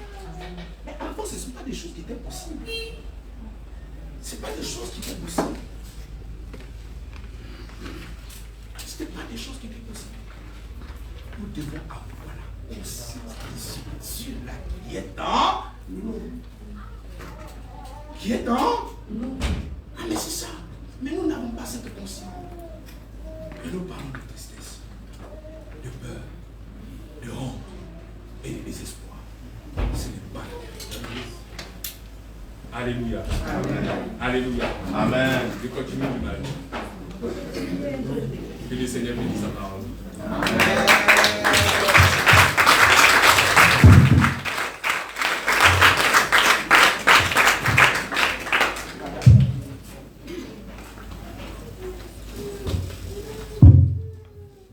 Mais avant, ce ne sont pas des choses qui étaient possibles. Ce n'est pas des choses qui étaient possibles. Ce n'était pas des choses qui étaient possibles. Nous devons avoir la conscience sur la qui est dans nous. Qui est dans nous. Ah, mais c'est ça. Mais nous n'avons pas cette conscience. Et nous parlons de tristesse, de peur, de honte et de désespoir. Ce n'est pas la vérité. Alléluia. Amen. Alléluia. Amen. Je continue de mal. Que le Seigneur bénisse sa parole. Amen.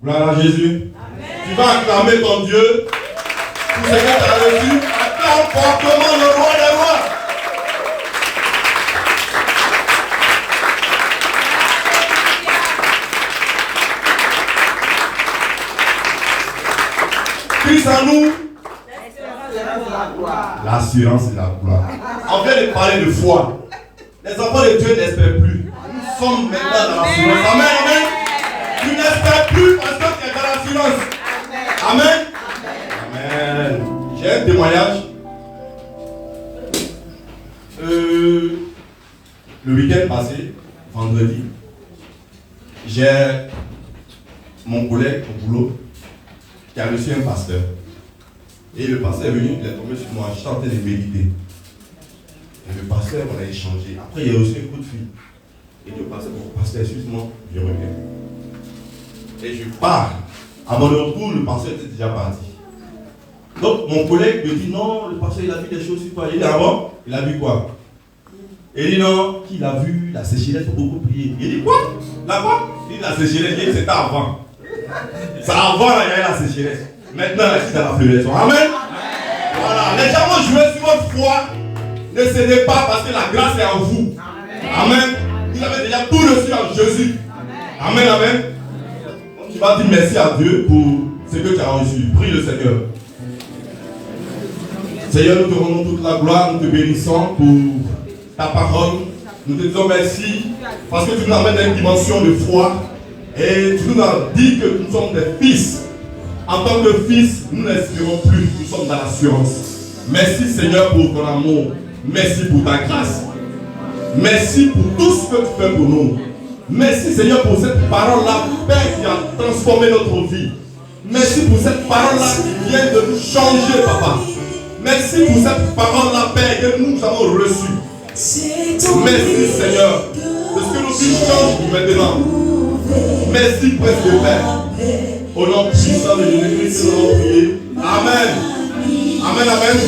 Gloire à Jésus. Amen. Tu vas acclamer ton Dieu pour ce que tu as reçu. Acclame fortement le roi des rois. Christ en nous. L'assurance et la gloire. On vient de parler de foi. Les enfants de Dieu n'espèrent plus. Nous sommes maintenant dans l'assurance. Amen, amen. Tu n'espères plus parce que tu es dans l'assurance. Amen. Amen. J'ai un témoignage. Le week-end passé, vendredi, j'ai mon collègue au boulot qui a reçu un pasteur. Et le pasteur est venu, il est tombé sur moi, je suis en train de méditer. Et le pasteur, on a échangé. Après, il a reçu un coup de fil. Et le pasteur, bon, pasteur, excuse-moi, je reviens. Et je pars. À mon retour, le pasteur était déjà parti. Donc, mon collègue me dit non, le pasteur, il a vu des choses sur toi. Il dit ah bon? Il a vu quoi? Il dit non, qu'il a vu la sécheresse, il faut beaucoup prier. Il dit quoi? La quoi? Il dit la sécheresse, il dit c'était avant. C'est avant, il y a eu la sécheresse. Maintenant, c'est dans la floraison. Amen. Voilà. Les gens vont jouer sur votre foi. Ne cédez pas parce que la grâce est en vous. Amen. Vous avez déjà tout reçu en Jésus. Amen, amen. Tu vas dire merci à Dieu pour ce que tu as reçu. Prie le Seigneur. Seigneur, nous te rendons toute la gloire, nous te bénissons pour ta parole. Nous te disons merci parce que tu nous amènes à une dimension de foi et tu nous as dit que nous sommes des fils. En tant que fils, nous n'espérons plus, nous sommes dans l'assurance. Merci Seigneur pour ton amour. Merci pour ta grâce. Merci pour tout ce que tu fais pour nous. Merci Seigneur pour cette parole-là, Père, qui a transformé notre vie. Merci pour cette parole-là qui vient de nous changer, Papa. Merci pour cette parole-là, Père, que nous avons reçue. Merci Seigneur de ce que nos vies changent maintenant. Merci précieux Père. Au nom puissant de Jésus-Christ, nous allons prier. Amen. Amen, amen.